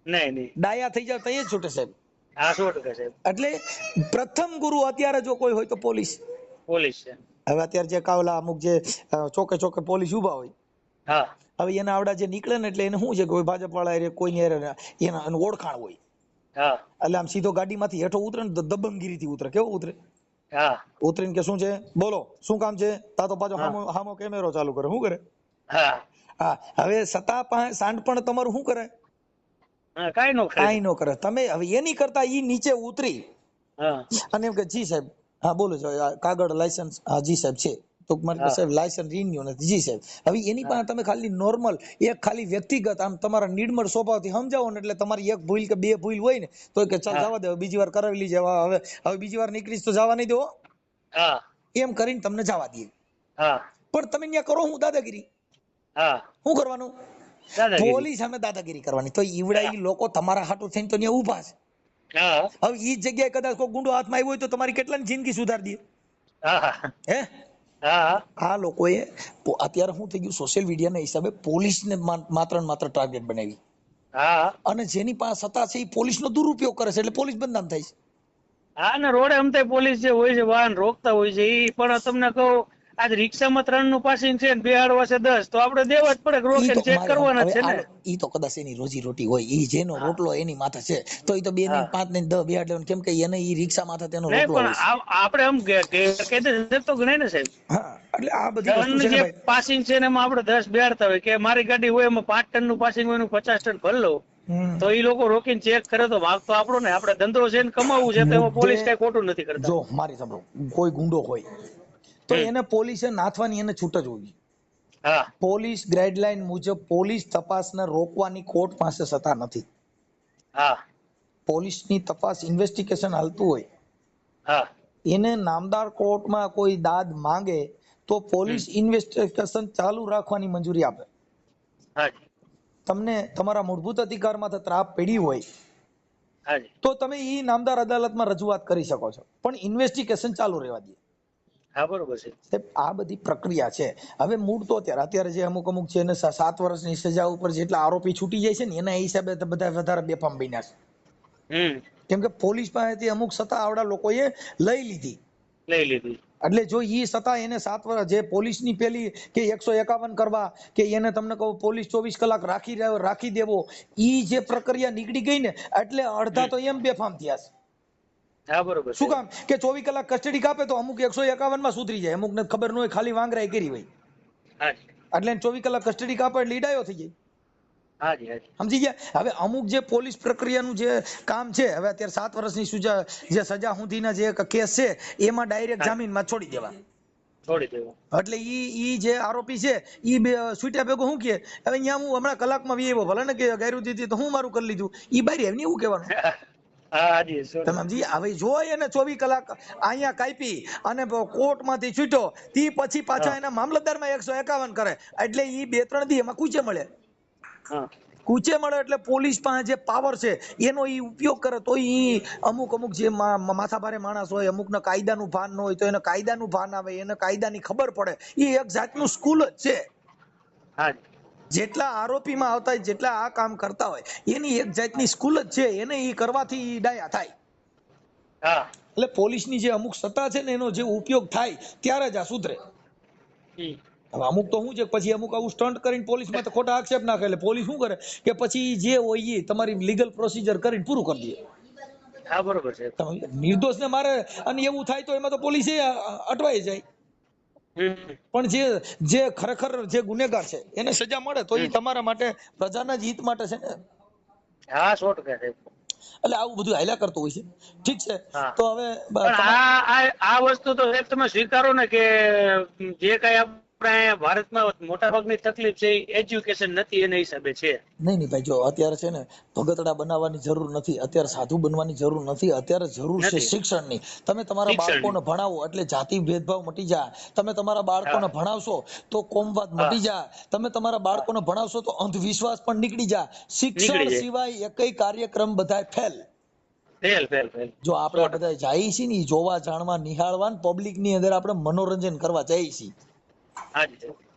[SPEAKER 2] નહીં નહીં
[SPEAKER 1] ડાયા થઈ જાવ તઈ જ છૂટે સાહેબ।
[SPEAKER 2] હા 100% સાહેબ।
[SPEAKER 1] એટલે પ્રથમ ગુરુ અત્યારે જો કોઈ હોય તો પોલીસ।
[SPEAKER 2] પોલીસ છે।
[SPEAKER 1] હવે અત્યારે જે કાવલા અમુક જે ચોકે પોલીસ ઉભા હોય,
[SPEAKER 2] હા
[SPEAKER 1] હવે એના આવડા જે નીકળે ને એટલે એને શું છે કે કોઈ ભાજપ વાળા કોઈની એના ઓળખાણ હોય,
[SPEAKER 2] હા
[SPEAKER 1] એટલે આમ સીધો ગાડીમાંથી હેઠો ઉતરે ને તો દબંગગીરીથી ઉતરે। કેવો ઉતરે?
[SPEAKER 2] હા
[SPEAKER 1] ઉતરીને કે શું છે, બોલો શું કામ છે? તા તો પાછો હામો કેમેરો ચાલુ કરે। શું કરે?
[SPEAKER 2] હા
[SPEAKER 1] હા, હવે સત્તા સાંડ પણ તમારું શું કરે?
[SPEAKER 2] હા કાઈ નો કરે।
[SPEAKER 1] કાંઈ નો કરે। તમે હવે એની કરતા ઈ નીચે ઉતરી
[SPEAKER 2] હા
[SPEAKER 1] અને એમ કે જી સાહેબ, હા બોલો કાગળ લાયસન્સ, હા જી સાહેબ છે, તો મારે સાહેબ લાયસન્સ રિન્યુ નથી, જી સાહેબ। હવે એની પાસે તમે ખાલી નોર્મલ એક ખાલી વ્યક્તિગત આમ તમારા નિર્મળ સ્વભાવથી સમજાવો ને એટલે તમારી એક ભૂલ કે બે ભૂલ હોય ને તો કે ચાલ જવા દે, બીજી વાર કરાવી લીજે, હવે બીજી વાર નીકળીશ તો જવા નહીં દો,
[SPEAKER 2] હા
[SPEAKER 1] એમ કરીને તમને જવા દે।
[SPEAKER 2] હા
[SPEAKER 1] પણ તમે ત્યાં કરો હું દાદાગીરી,
[SPEAKER 2] હા
[SPEAKER 1] શું કરવાનું?
[SPEAKER 2] દાદાગીરી।
[SPEAKER 1] પોલીસ સામે દાદાગીરી કરવાની। તો ઈવડા ઈ લોકો તમારા હાટું થઈને તો ત્યાં ઊભા છે।
[SPEAKER 2] હા
[SPEAKER 1] હવે ઈ જગ્યાએ કદાચ કોઈ ગુંડો હાથમાં આવ્યો હોય તો તમારી કેટલાની જિંદગી સુધારી દે?
[SPEAKER 2] હા
[SPEAKER 1] હે?
[SPEAKER 2] હા
[SPEAKER 1] આ લોકોએ અત્યારે શું થઈ ગયું, સોશિયલ મીડિયાના હિસાબે પોલીસને માત્ર ને માત્ર ટાર્ગેટ બનાવી,
[SPEAKER 2] હા
[SPEAKER 1] અને જેની પાસે સત્તા છે એ પોલીસનો દુરુપયોગ કરે છે, એટલે પોલીસ બદનામ થાય છે।
[SPEAKER 2] હા ને રોડે અમતે પોલીસ જે હોય છે વાહન રોકતા હોય છે ઈ પણ તમને કહું આજ રિક્ષામાં 3 નું પાસિંગ છે ને બેહાડવા છે 10 તો આપણે દેવા જ પડે,
[SPEAKER 1] ઈ તો
[SPEAKER 2] રોકીને ચેક કરવાના જ છે ને।
[SPEAKER 1] ઈ તો કદાચ એની રોજી રોટી હોય, ઈ જેનો રોટલો એની માથે છે તો ઈ તો 2 ને 5 ને 10 બેહાડ લેવાનું, કેમ કે એને ઈ રિક્ષા માથે તેનો
[SPEAKER 2] નહીં
[SPEAKER 1] રોટલો
[SPEAKER 2] પણ
[SPEAKER 1] હોય છે।
[SPEAKER 2] આપણે આમ ગેરકાયદેસર તો ગણાય ને સાહેબ।
[SPEAKER 1] હા, એટલે આ બધી વસ્તુ છે ને
[SPEAKER 2] જે
[SPEAKER 1] ભાઈ,
[SPEAKER 2] પાસિંગ છે ને એમાં આપણે 10 બેહાડતા હોય કે મારી ગાડી હોય એમાં 5 ટન નું પાસિંગ હોય, 50 ટન ભર લઉં તો ઈ લોકો રોકીને ચેક કરે તો વાંક તો આપણો ને, આપણે ધંધો છે ને કમાવું છે તો એમાં પોલીસ કઈ ખોટું નથી કરતા।
[SPEAKER 1] જો મારી સાંભળો, કોઈ ગુંડો હોય તો એને પોલીસે નાથવાની એને છૂટ જ હોવી,
[SPEAKER 2] હા
[SPEAKER 1] પોલીસ ગાઈડલાઈન મુજબ પોલીસ તપાસને રોકવાની કોર્ટ પાસે સત્તા નથી.
[SPEAKER 2] હા
[SPEAKER 1] પોલીસની તપાસ ઇન્વેસ્ટિગેશન હાલતું હોય,
[SPEAKER 2] હા
[SPEAKER 1] એને નામદાર કોર્ટમાં કોઈ દાદ માંગે તો પોલીસ ઇન્વેસ્ટિગેશન ચાલુ રાખવાની મંજૂરી આપે.
[SPEAKER 2] હાજી
[SPEAKER 1] તમને તમારા મૂળભૂત અધિકારમાં ત્રાપ પડી હોય
[SPEAKER 2] હાજી
[SPEAKER 1] તો તમે એ નામદાર અદાલતમાં રજૂઆત કરી શકો છો, પણ ઇન્વેસ્ટિગેશન ચાલુ રહેવા દે.
[SPEAKER 2] હા બરોબર છે
[SPEAKER 1] સાહેબ આ બધી પ્રક્રિયા છે. હવે મૂળ તો અત્યારે જે અમુક છે એને 7 વર્ષની સજા ઉપર જેટલા આરોપી છૂટી જાય છે ને એના હિસાબે તો બધા વધારે બેફામ બન્યા છે. કેમ કે પોલીસ પાસેથી અમુક સત્તા આવડા લોકોએ લઈ લીધી. એટલે જો ઈ સત્તા એને 7 વર્ષ જે પોલીસની પેલી કે 151 કરવા કે એને તમને કહું પોલીસ 24 કલાક રાખી દેવો, ઈ જે પ્રક્રિયા નીકળી ગઈ ને એટલે અડધા તો એમ બેફામ થયા છે.
[SPEAKER 2] હા બરોબર.
[SPEAKER 1] શું કામ કે 24 કલાક કસ્ટડી કાપે તો અમુક 151 માં સુધરી જાય, અમુક ને ખબર ન હોય ખાલી વાંગરાઈ કરી હોય એટલે 24 કલાક કસ્ટડી કાપે એટલે ઈડાયો થઈ જાય. સમજી ગયા? હવે અમુક જે પોલીસ પ્રક્રિયાનું જે કામ છે, હવે અત્યારે 7 વર્ષની જે સજા સુધીના જે કેસ છે એમાં ડાયરેક્ટ જામીનમાં છોડી દેવા. એટલે ઈ જે આરોપી છે ઈ છૂટ્યા ભેગો શું કે હવે અહીંયા હું હમણાં કલાકમાં વી આવ્યો, ભલે ને કે ગાયરું દીધી તો હું મારું કરી લીધું, ઈ બારી એમને એવું કહેવાનું. તમે સમજી? હવે જો એને 24 કલાક અહીંયા કાપી અને કોર્ટમાંથી છૂટ્યો તી પછી પાછા એના મામલતદારમાં 151 કરે એટલે ઈ 2-3 દી એમાં કૂચે મળે. કૂચે મળે એટલે પોલીસ પાસે જે પાવર છે એનો ઈ ઉપયોગ કરે તો ઈ અમુક જે માથાભારે માણસ હોય, અમુકને કાયદાનું ભાન ન હોય તો એને કાયદાનું ભાન આવે, એને કાયદાની ખબર પડે. ઈ એક જાતનું સ્કૂલ જ છે. જેટલા આરોપીમાં આવતા હોય, જેટલા આ કામ કરતા હોય એની એક જાતની સ્કૂલ જ છે, એને ઈ કરવાથી ડાયા થાય. એટલે પોલીસની જે અમુક સત્તા છે ને એનો જે ઉપયોગ થાય ત્યારે જ આ સુધરે. હવે અમુક તો શું છે પછી અમુક આવું સ્ટન્ટ કરીને પોલીસમાં તો ખોટા આક્ષેપ નાખે એટલે પોલીસ શું કરે કે પછી જે હોય એ તમારી લીગલ પ્રોસિજર કરીને પૂરું કરી દે.
[SPEAKER 2] હા બરોબર છે.
[SPEAKER 1] નિર્દોષને મારે અને એવું થાય તો એમાં તો પોલીસ અટવાઈ જાય. પણ જે ખરેખર જે ગુનેગાર છે એને સજા મળે તો એ તમારા માટે પ્રજાના જ હિત માટે છે ને.
[SPEAKER 2] હા 100%
[SPEAKER 1] એટલે આવું બધું હાલ્યા કરતું હોય છે. ઠીક છે, તો હવે
[SPEAKER 2] આ વસ્તુ તો તમે સ્વીકારો ને કે જે કઈ આપણે ભારતમાં મોટા ભાગની તકલીફ છે એજ્યુકેશન નથી એના હિસાબે છે.
[SPEAKER 1] નહીં ભાઈ, જો અત્યારે છે ને ભગતડા બનાવવાની જરૂર નથી, અત્યારે સાધુ બનવાની જરૂર નથી, અત્યારે જરૂર છે શિક્ષણની. તમે તમારા બાળકોને ભણાવો એટલે જાતિ ભેદભાવ મટી જાય. તમે તમારા બાળકોને ભણાવશો તો કોમવાદ મટી જાય. તમે તમારા બાળકોને ભણાવશો તો અંધવિશ્વાસ પણ નીકળી જાય. શિક્ષણ સિવાય એકય કાર્યક્રમ બધા ફેલ. જો આપણે બધા જઈએ છીએ ને જોવા જાણવા નિહાળવા પબ્લિક ની અંદર આપણે મનોરંજન કરવા જઈએ છીએ.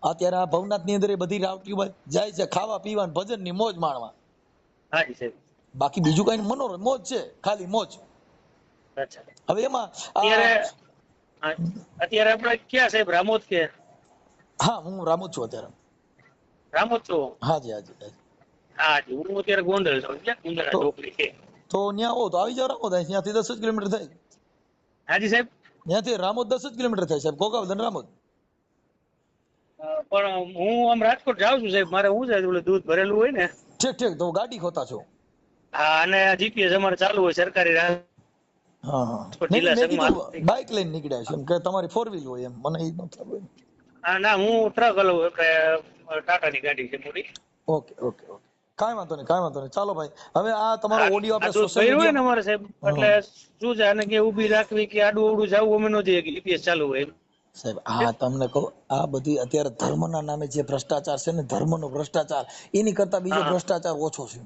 [SPEAKER 1] અત્યારે આ ભવનાથ ની અંદર બધી રાવટી જાય છે ખાવા પીવા ભજન ની મોજ માણવા. બાકી બીજું કઈ મનોરંજન મોજ છે, ખાલી મોજ. હવે એમાં
[SPEAKER 2] અત્યારે આપણે ક્યાં સાહેબ રામોદ કે?
[SPEAKER 1] હા હું રામોદ છું અત્યારે.
[SPEAKER 2] રામોદ છો?
[SPEAKER 1] હાજી હાજી
[SPEAKER 2] હાજી. હું અત્યારે ગોંડલ છું. છોકરી છે
[SPEAKER 1] તો ત્યાં હો તો આવી જાવ રામોદ. ત્યાંથી 10 જ કિલોમીટર થાય.
[SPEAKER 2] હાજી સાહેબ.
[SPEAKER 1] ત્યાંથી રામોદ 10 જ કિલોમીટર થાય સાહેબ, ગોગાવદન રામોદ.
[SPEAKER 2] પણ હું આમ રાજકોટ જાઉં છું સાહેબ, મારે શું છે ઓલું દૂધ ભરેલું હોય ને.
[SPEAKER 1] ઠીક તો ગાડી ખોતા છો?
[SPEAKER 2] હા, અને જીપીએસ અમારે ચાલુ હોય સરકારી રાહ.
[SPEAKER 1] બાઇક લઈને નીકળ્યા છે એમ કે તમારી 4 વ્હીલ હોય એમ મને એ ન ખબર.
[SPEAKER 2] હા ના, હું ટ્રક હલાવું એટલે ટાટાની ગાડી છે મોટી.
[SPEAKER 1] ઓકે કાંઈ વાંધો નહીં. ચાલો ભાઈ, હવે આ તમારો ઓડિયો આપણે સોશિયલ
[SPEAKER 2] મીડિયા ને અમારે સાહેબ એટલે શું છે આને કે ઊભી રાખવી કે આડું ઓડું જવું અમે નો જઈએ કે જીપીએસ ચાલુ હોય
[SPEAKER 1] સાહેબ. આ તમને કહું, આ બધી અત્યારે ધર્મના નામે જે ભ્રષ્ટાચાર છે ને, ધર્મનો ભ્રષ્ટાચાર એની કરતા બીજો ભ્રષ્ટાચાર ઓછો છે.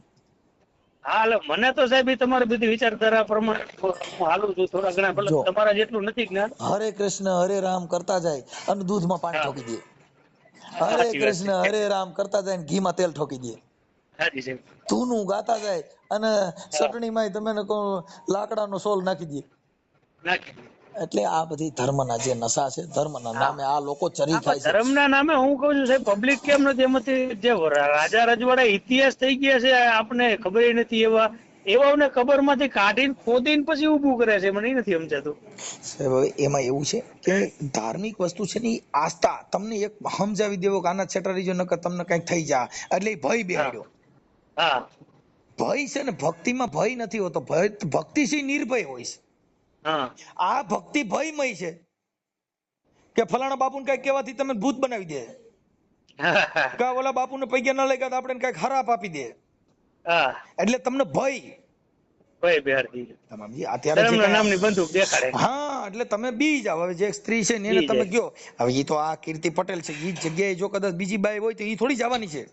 [SPEAKER 2] હા, મને તો સાહેબ તમારી બધી વિચારધારા પ્રમાણે હું હાલું છું. થોડા ઘણા ભલે તમારા જેટલું નથી જ્ઞાન.
[SPEAKER 1] હરે કૃષ્ણ હરે રામ કરતા જાય અને દૂધમાં પાણી ઠોકી દે. હરે કૃષ્ણ હરે રામ કરતા જાય ને ઘીમાં તેલ ઠોકી દે. ધૂનું ગાતા જાય અને ચટણીમાં તમે લાકડાનો સોલ નાખી દે. એટલે આ બધી ધર્મના જે નશા છે, ધર્મના નામે આ લોકો ચરી ખાય છે.
[SPEAKER 2] ધર્મના નામે હું કહું છું સાહેબ, પબ્લિક કેમ નથી એમાંથી જે રાજા રજવાડા ઇતિહાસ થઈ ગયા છે આપણે ખબર નથી, એવાને ખબરમાંથી કાઢીને ખોદીને પછી ઊભું કરે છે. મને નથી સમજાતું
[SPEAKER 1] સાહેબ. એમાં એવું છે કે ધાર્મિક વસ્તુ છે ને આસ્થા તમને એક સમજાવી દેવો કે આના છેટરી જો નકર તમને કઈક થઈ જાય એટલે ભય બેહાડ્યો. ભય છે ને ભક્તિમાં ભય નથી હોતો. ભક્તિ છે નિર્ભય હોય છે. આ ભક્તિ ભયમય છે કે ફલાણા બાપુને કઈ કહેવાથી તમે ભૂત બનાવી દે. કા ઓલા બાપુને પૈયા ના લાગ્યા તો આપણે કઈક ખરાબ આપી દે, એટલે તમને ભય હા, એટલે તમે બી જાવ. હવે જે સ્ત્રી છે ને એને તમે કયો હવે ઈ તો આ કીર્તિ પટેલ છે, ઈ જગ્યાએ જો કદાચ બીજી બાઈ હોય તો ઈ થોડી જવાની છે,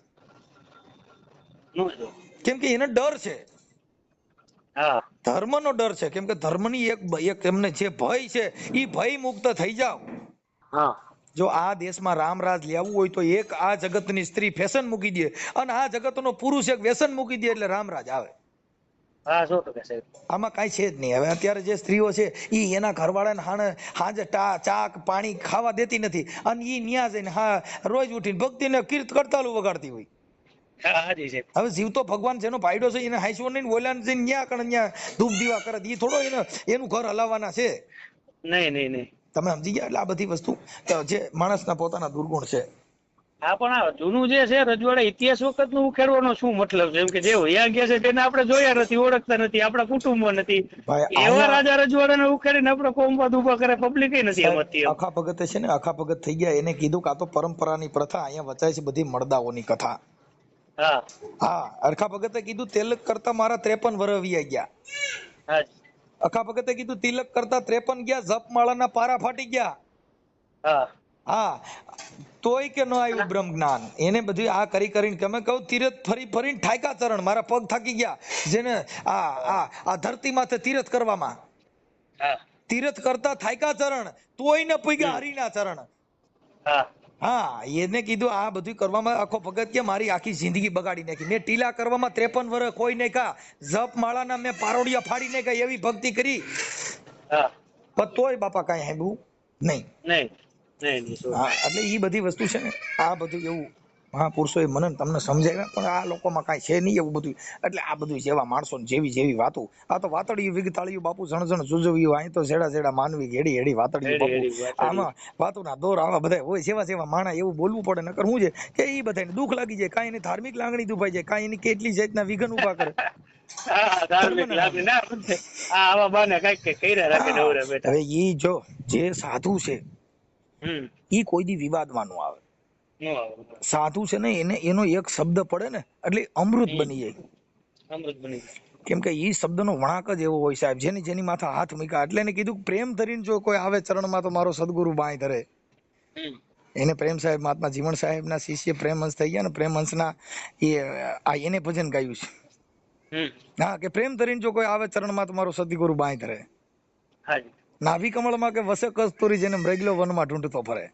[SPEAKER 1] કેમ કે એને ડર છે, ધર્મ નો ડર છે. કેમ કે ધર્મ ની એક એમને જે ભય છે ઈ ભય મુક્ત થઈ જાવ. જો આ દેશમાં રામરાજ લેવું હોય તો એક આ જગતની સ્ત્રી ફેશન મૂકી દે અને આ જગતનો પુરુષ એક વ્યસન મૂકી દે એટલે રામરાજ આવે. આમાં કઈ છે જ નહીં. હવે અત્યારે જે સ્ત્રીઓ છે ઈ એના ઘરવાળાને હાજે ચા પાણી ખાવા દેતી નથી અને ઈ ન્યા જઈને રોજ ઉઠીને ભક્તિને કીર્ત કરતાલું વગાડતી હોય. હવે જીવતો ભગવાન જેનો ભાઈડો છે એને હાઈસો નહીં બોલ્યા જઈને ન્યા કણ ન્યા ધૂપ દીવા કરે, ઈ થોડો એનું ઘર હલાવવાના છે. નહીં તમે સમજી ગયા. એટલે આ બધી વસ્તુ જે માણસના પોતાના દુર્ગુણ છે.
[SPEAKER 2] હા, પણ આ જૂનું જે છે રજવાડા ઇતિહાસ વખત નું ઉખેડવાનો શું મતલબ છે? એમ કે જે વયા ગયા છે તેને આપણે જોયા નથી, ઓળખતા નથી, આપણા કુટુંબમાં નથી, એવા રાજા રજવાડાને ઉખેડીને આપણે કોમવાદ ઉભા કરે, પબ્લિક નથી સમજતી.
[SPEAKER 1] આખા ભગત છે ને, આખા ભગત થઈ ગયા, એને કીધું કે આ તો પરંપરાની પ્રથા, અહીંયા વચાય છે બધી મળદાઓની કથા. હા, અરખા ભગતે કીધું તિલક કરતા મારા 53 વર્ષ વી ગયા. અખા ભગતે કીધું તિલક કરતા 53 ગયા, જપમાળાના પારા ફાટી ગયા. હા, તોય કે ન આવ્યું બ્રહ્મ જ્ઞાન. એને બધું આ કરી કરીને તમે કહું તીરથ ફરીને ઠાયકા ચરણ, મારા પગ થાકી ગયા. જેને આ ધરતી માથે તીરથ કરવામાં, તીરથ કરતા થાયકા ચરણ, તોય ને પૂગ્યા હરિના ચરણ. હા, એને કીધું આ બધું કરવામાં આખો ભગત કે મારી આખી જિંદગી બગાડી નાખી. મેં ટીલા કરવામાં 53 વર્ષ કોઈ નહીં કા, જપ માળાના મેં પારોડિયા ફાડી નાખ્યા, એવી ભક્તિ કરી, પણ તોય બાપા કઈ સાંભળ્યું નહીં. હા, એટલે ઈ બધી વસ્તુ છે ને, આ બધું એવું મહાપુરુષોએ મને તમને સમજાવ્યા, પણ આ લોકોમાં કઈ છે નહીં એવું બધું. એટલે આ બધું જેવા માણસો જેવી વાતો, આ તો વાતડિયું વિગતાળિયું બાપુ જણ સુજવ્યું, અહીં તો જેડા માનવી હેડી હેડી વાતડિયું બાપુ. આમાં વાતોના દોર આવા બધા હોય, જેવા માણા એવું બોલવું પડે. નકર શું છે કે ઈ બધાને દુઃખ લાગી જાય, કાંઈ એની ધાર્મિક લાગણી દુભાઈ જાય, કાંઈ એની કેટલી જાતના વિઘન ઉભા કરે. હવે ઈ જો જે સાધુ છે ઈ કોઈ દી વિવાદમાં ન આવે. સાધુ છે ને એનો એક શબ્દ પડે ને એટલે અમૃત બની જાય. કેમ કે ઈ શબ્દનો વણાક જ એવો હોય સાહેબ, જેની માથે હાથ મૂક્યા. એટલે એને કીધું પ્રેમ ધરીને જો કોઈ આવે ચરણમાં તો મારો સદગુરુ બાંય ધરે. એને પ્રેમ સાહેબ મહાત્મા જીવણ સાહેબ ના શિષ્ય પ્રેમહંસ થઈ ગયા ને, પ્રેમહંસના એને ભજન ગાયું છે. હા, કે પ્રેમ ધરીને જો કોઈ આવે ચરણમાં તો મારો સદગુરુ બાંય ધરે. નાભી કમળમાં કે વસે કસ્તુરી, જેને મૃગલો વનમાં ઢૂંઢતો ફરે.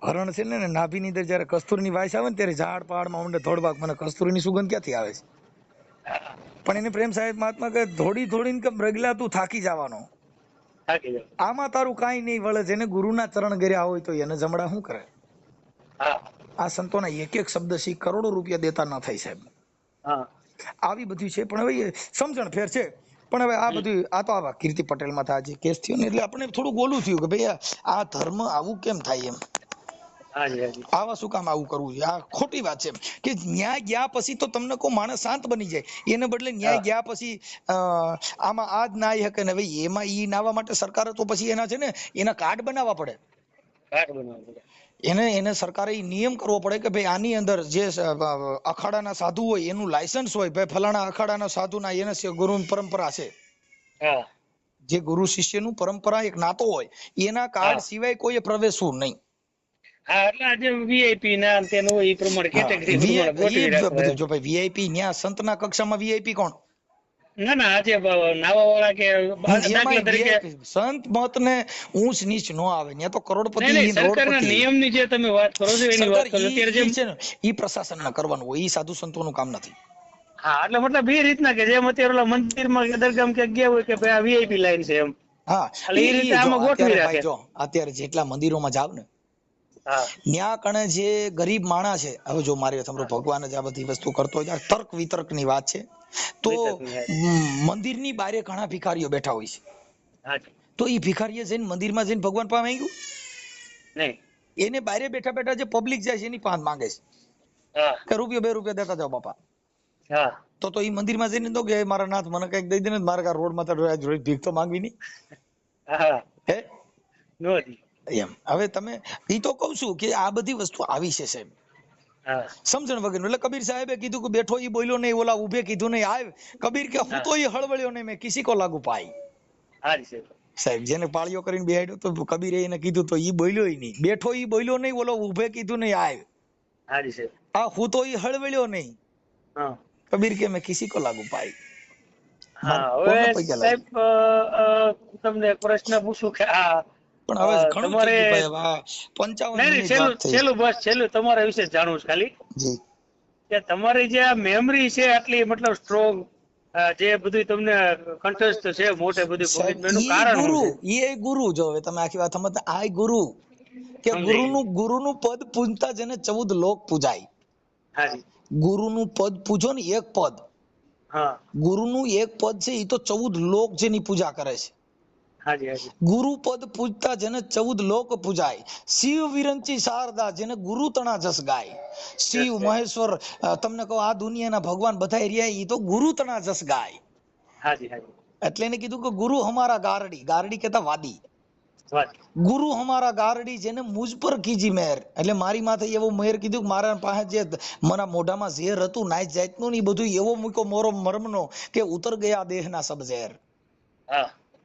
[SPEAKER 1] હરણ છે ને નાભી ની અંદર જયારે કસ્તુરીની વાસ આવે ને ત્યારે ઝાડ પહાડમાં ઊંડે ધોડવાક, મને કસ્તુરીની સુગંધ ક્યાંથી આવે છે? પણ એને પ્રેમ સાહેબ મહાત્મા કે ધોડીને કે મૃગલા તું થાકી જવાનો, આમાં તારું કાંઈ નહીં વળે. જેને ગુરુના ચરણ ગર્યા હોય તો એને જમડા શું કરે? આ સંતોના એક શબ્દ શીખ કરોડો રૂપિયા દેતા ના થાય સાહેબ. આવી બધી છે, પણ હવે સમજણ ફેર છે. પણ હવે આ બધું આ તો આવા કીર્તિ પટેલ માં આજે કેસ થયો ને એટલે આપણે થોડું બોલું થયું કે ભાઈ આ ધર્મ આવું કેમ થાય એમ, આવા શું કામ આવું કરવું છે? આ ખોટી વાત છે કે ન્યાય ગયા પછી તો તમને કોઈ માણસ શાંત બની જાય, એને બદલે ન્યાય ગયા પછી આમાં આ જ નાય હકે ને ભાઈ એમાં ઈ નાવા માટે સરકારે તો પછી એના છે ને એના કાર્ડ બનાવવા પડે. એને સરકારે નિયમ કરવો પડે કે ભાઈ આની અંદર જે અખાડાના સાધુ હોય એનું લાયસન્સ હોય, ભાઈ ફલાણા અખાડાના સાધુના એને ગુરુ પરંપરા છે, જે ગુરુ શિષ્યનું પરંપરા એક નાતો હોય એના કાર્ડ સિવાય કોઈ પ્રવેશવું નહીં. જો ભાઈ વીઆઈપી ન્યા સંતના કક્ષામાં વીઆઈપી કોણ? સંત મત ને ઊંચ નીચ નો આવે, ત્યાં તો કરોડપતિ નિયમની જે તમે વાત કરો છો એની વાત કરો અત્યારે ઈ પ્રશાસન ના કરવાનું હોય, ઈ સાધુ સંતોનું કામ નથી.
[SPEAKER 2] હા, એટલે મતલબ એ રીતના કે જેમ અત્યારે મંદિરમાં કે દરગામ કે ગયા હોય કે ભાઈ આ વીઆઈપી લાઈન છે એમ.
[SPEAKER 1] હા,
[SPEAKER 2] એ રીતે આમાં ગોઠવી રાખે.
[SPEAKER 1] જો અત્યારે જેટલા મંદિરોમાં જાવ ને ન્યા કણે જે ગરીબ માણસ છે, હવે જો મારે તમારો ભગવાન જ આ બધી વસ્તુ કરતો હોય, તર્ક વિતર્ક ની વાત છે, તો મંદિરની બારે ઘણા ભિખારીઓ બેઠા હોય છે, તો એ ભિખારીએ જઈને મંદિરમાં જઈને ભગવાન પાસે માંગ્યું નહીં, એને બારે બેઠા બેઠા જે પબ્લિક જાય છે એની પાસે માંગે છે કે રૂપિયો 2 રૂપિયા દેતા જાઓ બાપા. તો એ મંદિરમાં જઈને તો કે મારા નાથ મને કઈક દઈ દે ને, મારા રોડ માં ભીખ તો માંગવી નહીં. હે એમ હવે તમે ઈ તો કહું છું કે આ બધી વસ્તુ આવી છે સાહેબ, સમજણ વગર. એટલે કબીર સાહેબે કીધું કે બેઠો ઈ બોલ્યો નહીં, ઓલા ઉભે કીધું નહીં આવ. કબીર કે હું તો ઈ હળવળ્યો નહીં, મેં કિસી કો લાગુ પાઈ. સાહેબ જેને પાળીઓ કરીને બેહાડ્યો તો કબીરે એને કીધું તો ઈ બોલ્યો નહીં, બેઠો ઈ બોલ્યો નહીં, ઓલો ઉભે કીધું નહીં આવ. આ હું તો ઈ હળવળ્યો નહીં, કબીર કે મેં કિસી કો લાગુ પાઈ.
[SPEAKER 2] હવે સાહેબ તમને એક પ્રશ્ન પૂછું કે આ
[SPEAKER 1] પણ હવે ઘણું થઈ ગયું 55
[SPEAKER 2] છેલ્લું બસ છેલ્લું તમારા વિશે જાણવું છે ખાલી
[SPEAKER 1] જી,
[SPEAKER 2] કે તમારી જે આ મેમરી છે આટલી મતલબ સ્ટ્રોંગ, જે બધું તમને કંઠસ્થ છે મોટે બધું એનું કારણ
[SPEAKER 1] ગુરુ, એ ગુરુ જો હવે તમે આખી વાત સમજતા, આ ગુરુ કે ગુરુનું પદ પૂજતા જેને 14 લોક પૂજાય.
[SPEAKER 2] હાજી,
[SPEAKER 1] ગુરુનું પદ પૂજો ને, એક પદ,
[SPEAKER 2] હા,
[SPEAKER 1] ગુરુનું એક પદ છે એ તો 14 લોક જેની પૂજા કરે છે.
[SPEAKER 2] હાજી હાજી,
[SPEAKER 1] ગુરુ પદ પૂજતા જેને 14 લોક પૂજાય. શિવ વિરંચી શારદા જેને ગુરુ તણા જસ ગાય. શિવ મહેશ્વર તમને કહો આ દુનિયાના ભગવાન બધા રહ્યા એ તો ગુરુ તણા જસ ગાય.
[SPEAKER 2] હાજી હાજી,
[SPEAKER 1] એટલે એને કીધું કે ગુરુ હમારા ગારડી, ગારડી કહેતા વાદી, ગુરુ હમારા ગારડી જેને મુજ પર કીજી મહેર, એટલે મારી માથે એવો મહેર કીધું કે મારા પાસે જે મારા મોઢામાં ઝેર હતું નાઈ જાતનું ને બધું એવો મૂક્યો મોરો મર્મનો કે ઉતર ગયા દેહના સબ ઝેર.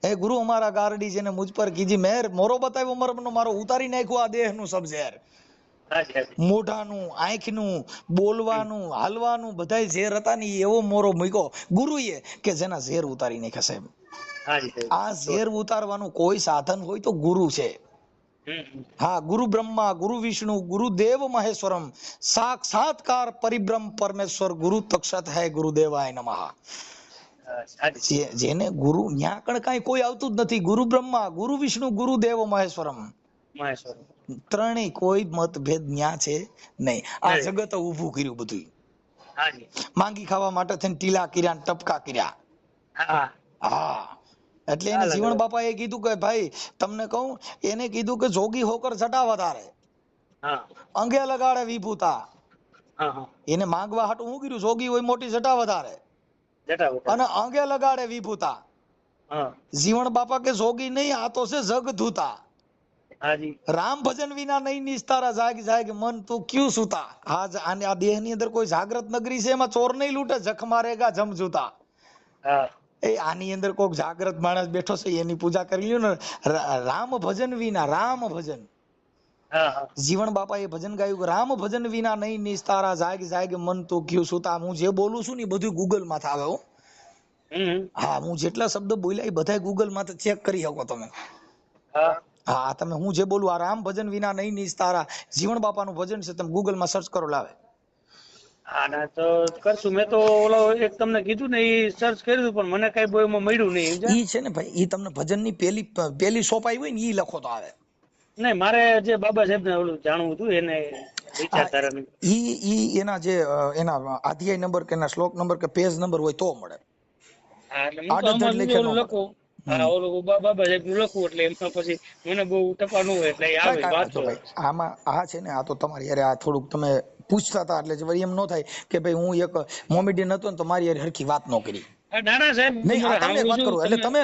[SPEAKER 1] હે ગુરુ અમારા ગારડી જેને મુજ પર કીજી મહેર, મોરો બતાવ્યો મર્મનો, મારો ઉતારી નાખ્યો આ દેહનું સબ ઝેર. મોઢાનું, આંખનું, બોલવાનું, હાલવાનું બધાય ઝેર હતા ને એવો મોરો મૂક્યો ગુરુએ કે જેના ઝેર ઉતારી નાખ્યા સાહેબ. આ ઝેર ઉતારવાનું કોઈ સાધન હોય તો ગુરુ છે. હા, ગુરુ બ્રહ્મા, ગુરુ વિષ્ણુ, ગુરુ દેવ મહેશ્વરમ, સાક્ષાત્કાર પરિબ્રહ્મ પરમેશ્વર, ગુરુ તક્ષત હૈ ગુરુદેવાય નમઃ. જેને ગુરુ ન્યા કણ કાંઈ કોઈ આવતું જ નથી. ગુરુ બ્રહ્મા, ગુરુ વિષ્ણુ, ગુરુ દેવ મહેશ્વરમ, ત્રણેય કોઈ મતભેદ ન્યા છે નહીં. આ જગત ઊભું કર્યું બધું, માંગી ખાવા માટે થઈને ટીલા કર્યા, ટપકા કર્યા. હા, એટલે એને જીવણ બાપા એ કીધું કે ભાઈ તમને કહું, એને કીધું કે જોગી હોકર જટા વધારે, અંગે લગાડે વિભૂતા. એને માંગવા હાટું શું કર્યું? જોગી હોય મોટી જટા વધારે અને અંગે લગાડે વિભૂતા. જીવણ બાપા કે જોગી નહીં, આ તો છે જગ ધૂતા. રામ ભજન વિના નહીં નિસ્તારા, જાગ જાગ મન તું ક્યું સુતા. આ દેહ ની અંદર કોઈ જાગ્રત નગરી છે, એમાં ચોર નહીં લૂંટે, જખ મારેગા જમજૂતા. એ આની અંદર કોઈક જાગ્રત માણસ બેઠો છે એની પૂજા કરી લ્યો ને. રામ ભજન વિના, રામ ભજન, જીવણ બાપા એ ભજન ગાયું કે રામ ભજન વિના નહીં નિસ્તારા, જાગ જાગ મન તો ક્યું સુતા. હું જે બોલું છું ને બધું ગૂગલ માં આવે હો. હા, હું જેટલા શબ્દ બોલ્યા એ બધા ગૂગલ માં ચેક કરી શકો તમે. હા, તમે હું જે બોલું આ રામ ભજન વિના નહીં નિસ્તારા, જીવણ બાપાનું ભજન છે, તમે ગૂગલ માં સર્ચ કરો લાવે.
[SPEAKER 2] ના તો કરશું. મેં તો ઓલો એક તમને કીધું ને એ સર્ચ કર્યું પણ મને કઈ બહુ એમાં મળ્યું નહીં.
[SPEAKER 1] ઈ છે ને ભાઈ, ઈ તમને ભજન ની પેલી સોપાઈ હોય ને ઈ લખો તો આવે.
[SPEAKER 2] નહીં, મારે જે બાબા સાહેબ ને ઓલું જાણવું હતું એને વિચારધારા,
[SPEAKER 1] ઈ એના જે એના અધ્યાય નંબર કે એના શ્લોક નંબર કે પેજ નંબર હોય તો મળે.
[SPEAKER 2] લખો ઓલું બાબા સાહેબ નું લખવું એટલે એમાં પછી મને બહુ ટપા ન હોય એટલે આવે.
[SPEAKER 1] આમાં આ છે ને, આ તો તમારી યાર આ થોડુંક તમે પૂછતા હતા એટલે વળી એમ ન થાય કે ભાઈ હું એક મોમેડિયન હતો ને તો મારી યાર હરખી વાત ન કરી. એટલે તમે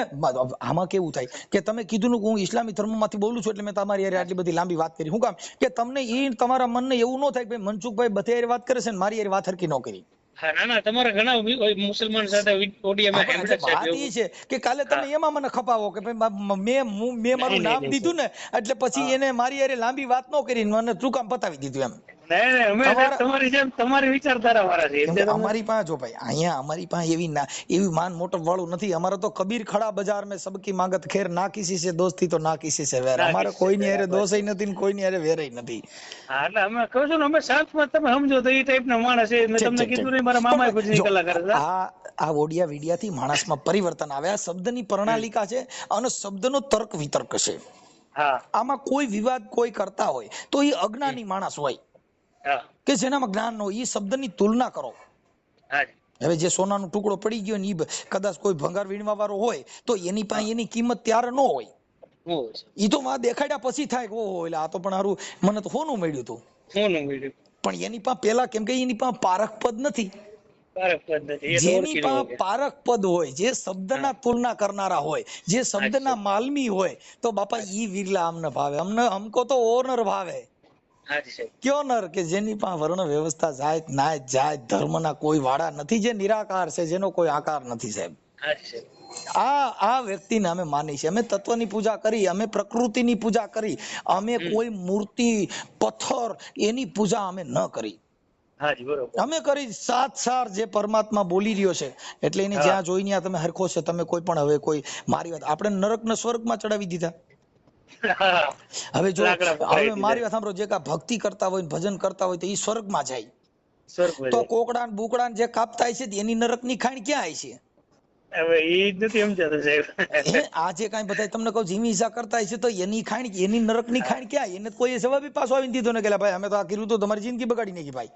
[SPEAKER 1] આમાં કેવું થાય કે તમે કીધું હું ઇસ્લામી ધર્મ માંથી બોલું છું એટલે મેં તમારી યાર આટલી બધી લાંબી વાત કરી. શું કામ કે તમને એ તમારા મનને એવું ન થાય કે મનસુખભાઈ બધે યાર વાત કરે છે ને મારી યાર વાત હરખી ન કરી.
[SPEAKER 2] મુસલમાન સાથે
[SPEAKER 1] વાત એ છે કે કાલે તમે એમાં મને ખપાવો કે મેં મારું નામ દીધું ને એટલે પછી એને મારી યાર લાંબી વાત ન કરી મને શું કામ પતાવી દીધું એમ.
[SPEAKER 2] તમારી વિચારધારા વાળા છે.
[SPEAKER 1] અમારી પાસે જો ભાઈ અહીંયા અમારી પાસે એવી માન મોટપ વાળું નથી. અમારે તો કબીર ખડા બજાર મેં સબકી માંગત ખેર, ના કિસી સે દોસ્તી તો ના કિસી સે વેર. અમારે કોઈની હારે દોષય નથી ને કોઈની હારે વેરય નથી.
[SPEAKER 2] એટલે અમે કહું છું ને, અમે શાંતમાં તમે સમજો તો એ ટાઈપ ના માણસ છે. મેં તમને કીધું નહીં, મારા મામા ભજની કલાકાર હતા.
[SPEAKER 1] આ ઓડિયા વિડિયા થી માણસમાં પરિવર્તન આવે. આ શબ્દની પ્રણાલિકા છે અને શબ્દનો તર્ક વિતર્ક છે. આમાં કોઈ વિવાદ કોઈ કરતા હોય તો એ અજ્ઞાની માણસ હોય કે જેનામાં જ્ઞાન ન હોય. એ શબ્દની તુલના કરો. હવે જે સોનાનો ટુકડો પડી ગયો ને એ કદાચ કોઈ ભંગાર વીણવા વાળો હોય તો એની પાસે એની કિંમત ત્યારે ન હોય. ઈ તો માં દેખાડ્યા પછી થાય કે ઓહો એટલે આ તો પણ હારું મને તો સોનું મળ્યું હતું. પણ એની પાસે પેલા કેમ કે એની પાસે પારખ પદ નથી.
[SPEAKER 2] પારખ પદ નથી, એ તો
[SPEAKER 1] જેની
[SPEAKER 2] ઓળખી
[SPEAKER 1] પાસે
[SPEAKER 2] લેવું.
[SPEAKER 1] પારખ પદ હોય, જે શબ્દના તુલના કરનારા હોય, જે શબ્દના માલમી હોય, તો બાપા ઈ વિરલા અમને ભાવે. અમને હમકો તો ઓનર ભાવે.
[SPEAKER 2] હાજી સાહેબ.
[SPEAKER 1] કયો નર કે જેની પાસે વર્ણ વ્યવસ્થા જાત નાત જાત ધર્મના કોઈ વાડા નથી, જે નિરાકાર છે, જેનો કોઈ આકાર નથી સાહેબ.
[SPEAKER 2] હાજી સાહેબ.
[SPEAKER 1] આ વ્યક્તિને અમે માની છે. અમે તત્વની પૂજા કરી, અમે પ્રકૃતિની પૂજા કરી, અમે કોઈ મૂર્તિ પથ્થર એની પૂજા અમે ન કરી.
[SPEAKER 2] હાજી બરોબર.
[SPEAKER 1] અમે કરી સાર જે પરમાત્મા બોલી રહ્યો છે, એટલે એને જ્યાં જોઈ ત્યાં તમે હરખો છે. તમે કોઈ પણ હવે કોઈ મારી વાત આપણે નરક ને સ્વર્ગમાં ચડાવી દીધા. હવે જો હવે મારી વાત સાંભળો, જે કા ભક્તિ કરતા હોય ભજન કરતા હોય તો એ સ્વર્ગમાં જાય. તો કોકડા બુકડા જે કાપતા છે એની નરક ની ખાણ ક્યાં છે?
[SPEAKER 2] હવે ઈ જ નથી સમજાતું સાહેબ.
[SPEAKER 1] આજે કઈ બધા તમને કહું જીવી ઈજા કરતા છે તો એની ખાણ એની નરક ની ખાણ ક્યાં? એને કોઈ જવાબ પાછો આવીને દીધો ને કે ભાઈ અમે તો આ કર્યું તો તમારી જિંદગી બગાડી નાખી ભાઈ.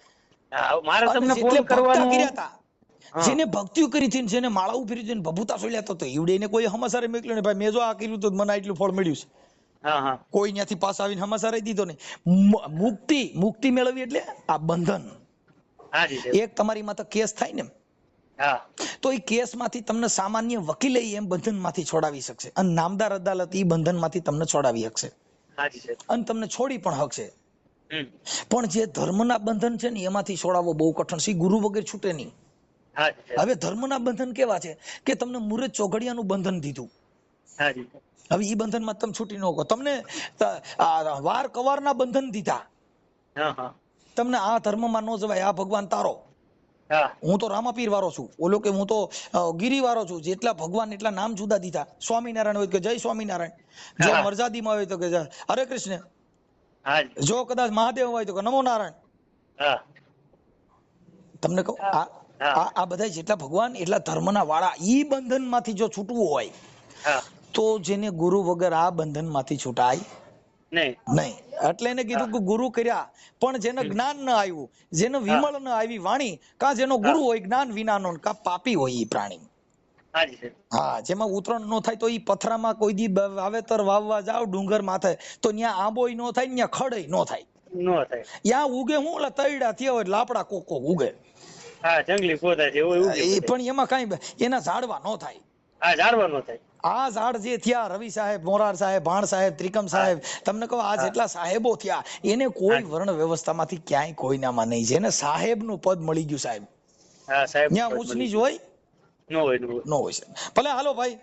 [SPEAKER 2] મારે તમને ફોન કરવાનો,
[SPEAKER 1] જેને ભક્તિઓ કરી હતી, જેને માળાઓ ફેરી હતી, ભભૂતા સોલ્યા તો ઈવડે એને કોઈ હમાસારે મોકલ્યો ને ભાઈ મેં જો આ કર્યું તો મને આટલું ફળ મળ્યું છે. કોઈ ત્યાંથી પાસ આવીને હમાસારે દીધો ને. મુક્તિ મેળવી એટલે આ બંધન. એક તમારી માથે કેસ થાય ને, તો એ કેસ માંથી તમને સામાન્ય વકીલ એમ બંધન માંથી છોડાવી શકશે, અને નામદાર અદાલત એ બંધન માંથી તમને છોડાવી શકશે, અને તમને છોડી પણ શકશે. પણ જે ધર્મના બંધન છે ને એમાંથી છોડાવવો બહુ કઠણ છે. ગુરુ વગર છૂટે નહીં. હવે ધર્મના બંધન કેવા છે કે તમને મુરત ચોઘડિયાનું બંધન દીધું, હવે ઈ બંધન માં તમે છૂટી ન શકો. તમને વાર કવારના બંધન દીધા, તમને આ ધર્મમાં ન જવાય, આ ભગવાન તારો, હું તો રામાપીર વાળો છું, ઓલો કે હું તો ગિરી વાળો છું. જેટલા ભગવાન એટલા નામ જુદા દીધા. સ્વામિનારાયણ હોય કે જય સ્વામિનારાયણ, જો મરજાદીમાં હોય તો કે હરે કૃષ્ણ, જો કદાચ મહાદેવ હોય તો કે નમો નારાયણ. તમને કહું આ બધા જેટલા ભગવાન એટલા ધર્મના વાળા, ઈ બંધન માંથી જો છૂટવું હોય તો જેને ગુરુ વગર આ બંધન માંથી છૂટાય નહીં. એટલે એને કીધું કે ગુરુ કર્યા પણ જેને જ્ઞાન ન આવ્યું, જેને વિમળ ન આવી વાણી, કા જેનો ગુરુ હોય જ્ઞાન વિનાનો, કા પાપી હોય ઈ પ્રાણી. હા, જેમાં ઉતરણ ન થાય તો ઈ પથરામાં કોઈ દી વાવેતર વાવવા જાવ ડુંગર માથે તો ત્યાં આંબોય ન થાય, ત્યાં ખડય ન થાય. ત્યાં ઉગે હું ઓલા તૈડા થયા હોય લાપડા કોકો ઉગે,
[SPEAKER 2] જંગલી પૌધા છે
[SPEAKER 1] પણ એમાં કઈ એના ઝાડવા ન થાય. આ ઝાડ જે થયા રવિ સાહેબ, મોરાર સાહેબ, ભાણ સાહેબ, ત્રિકમ સાહેબ, તમને કહો આ જેટલા સાહેબો થયા એને કોઈ વર્ણ વ્યવસ્થામાંથી ક્યાંય કોઈનામાં નહીં. જેને સાહેબ નું પદ મળી ગયું સાહેબ, ત્યાં ઊંચ નીચ હોય ન હોય. ભલે હાલો ભાઈ.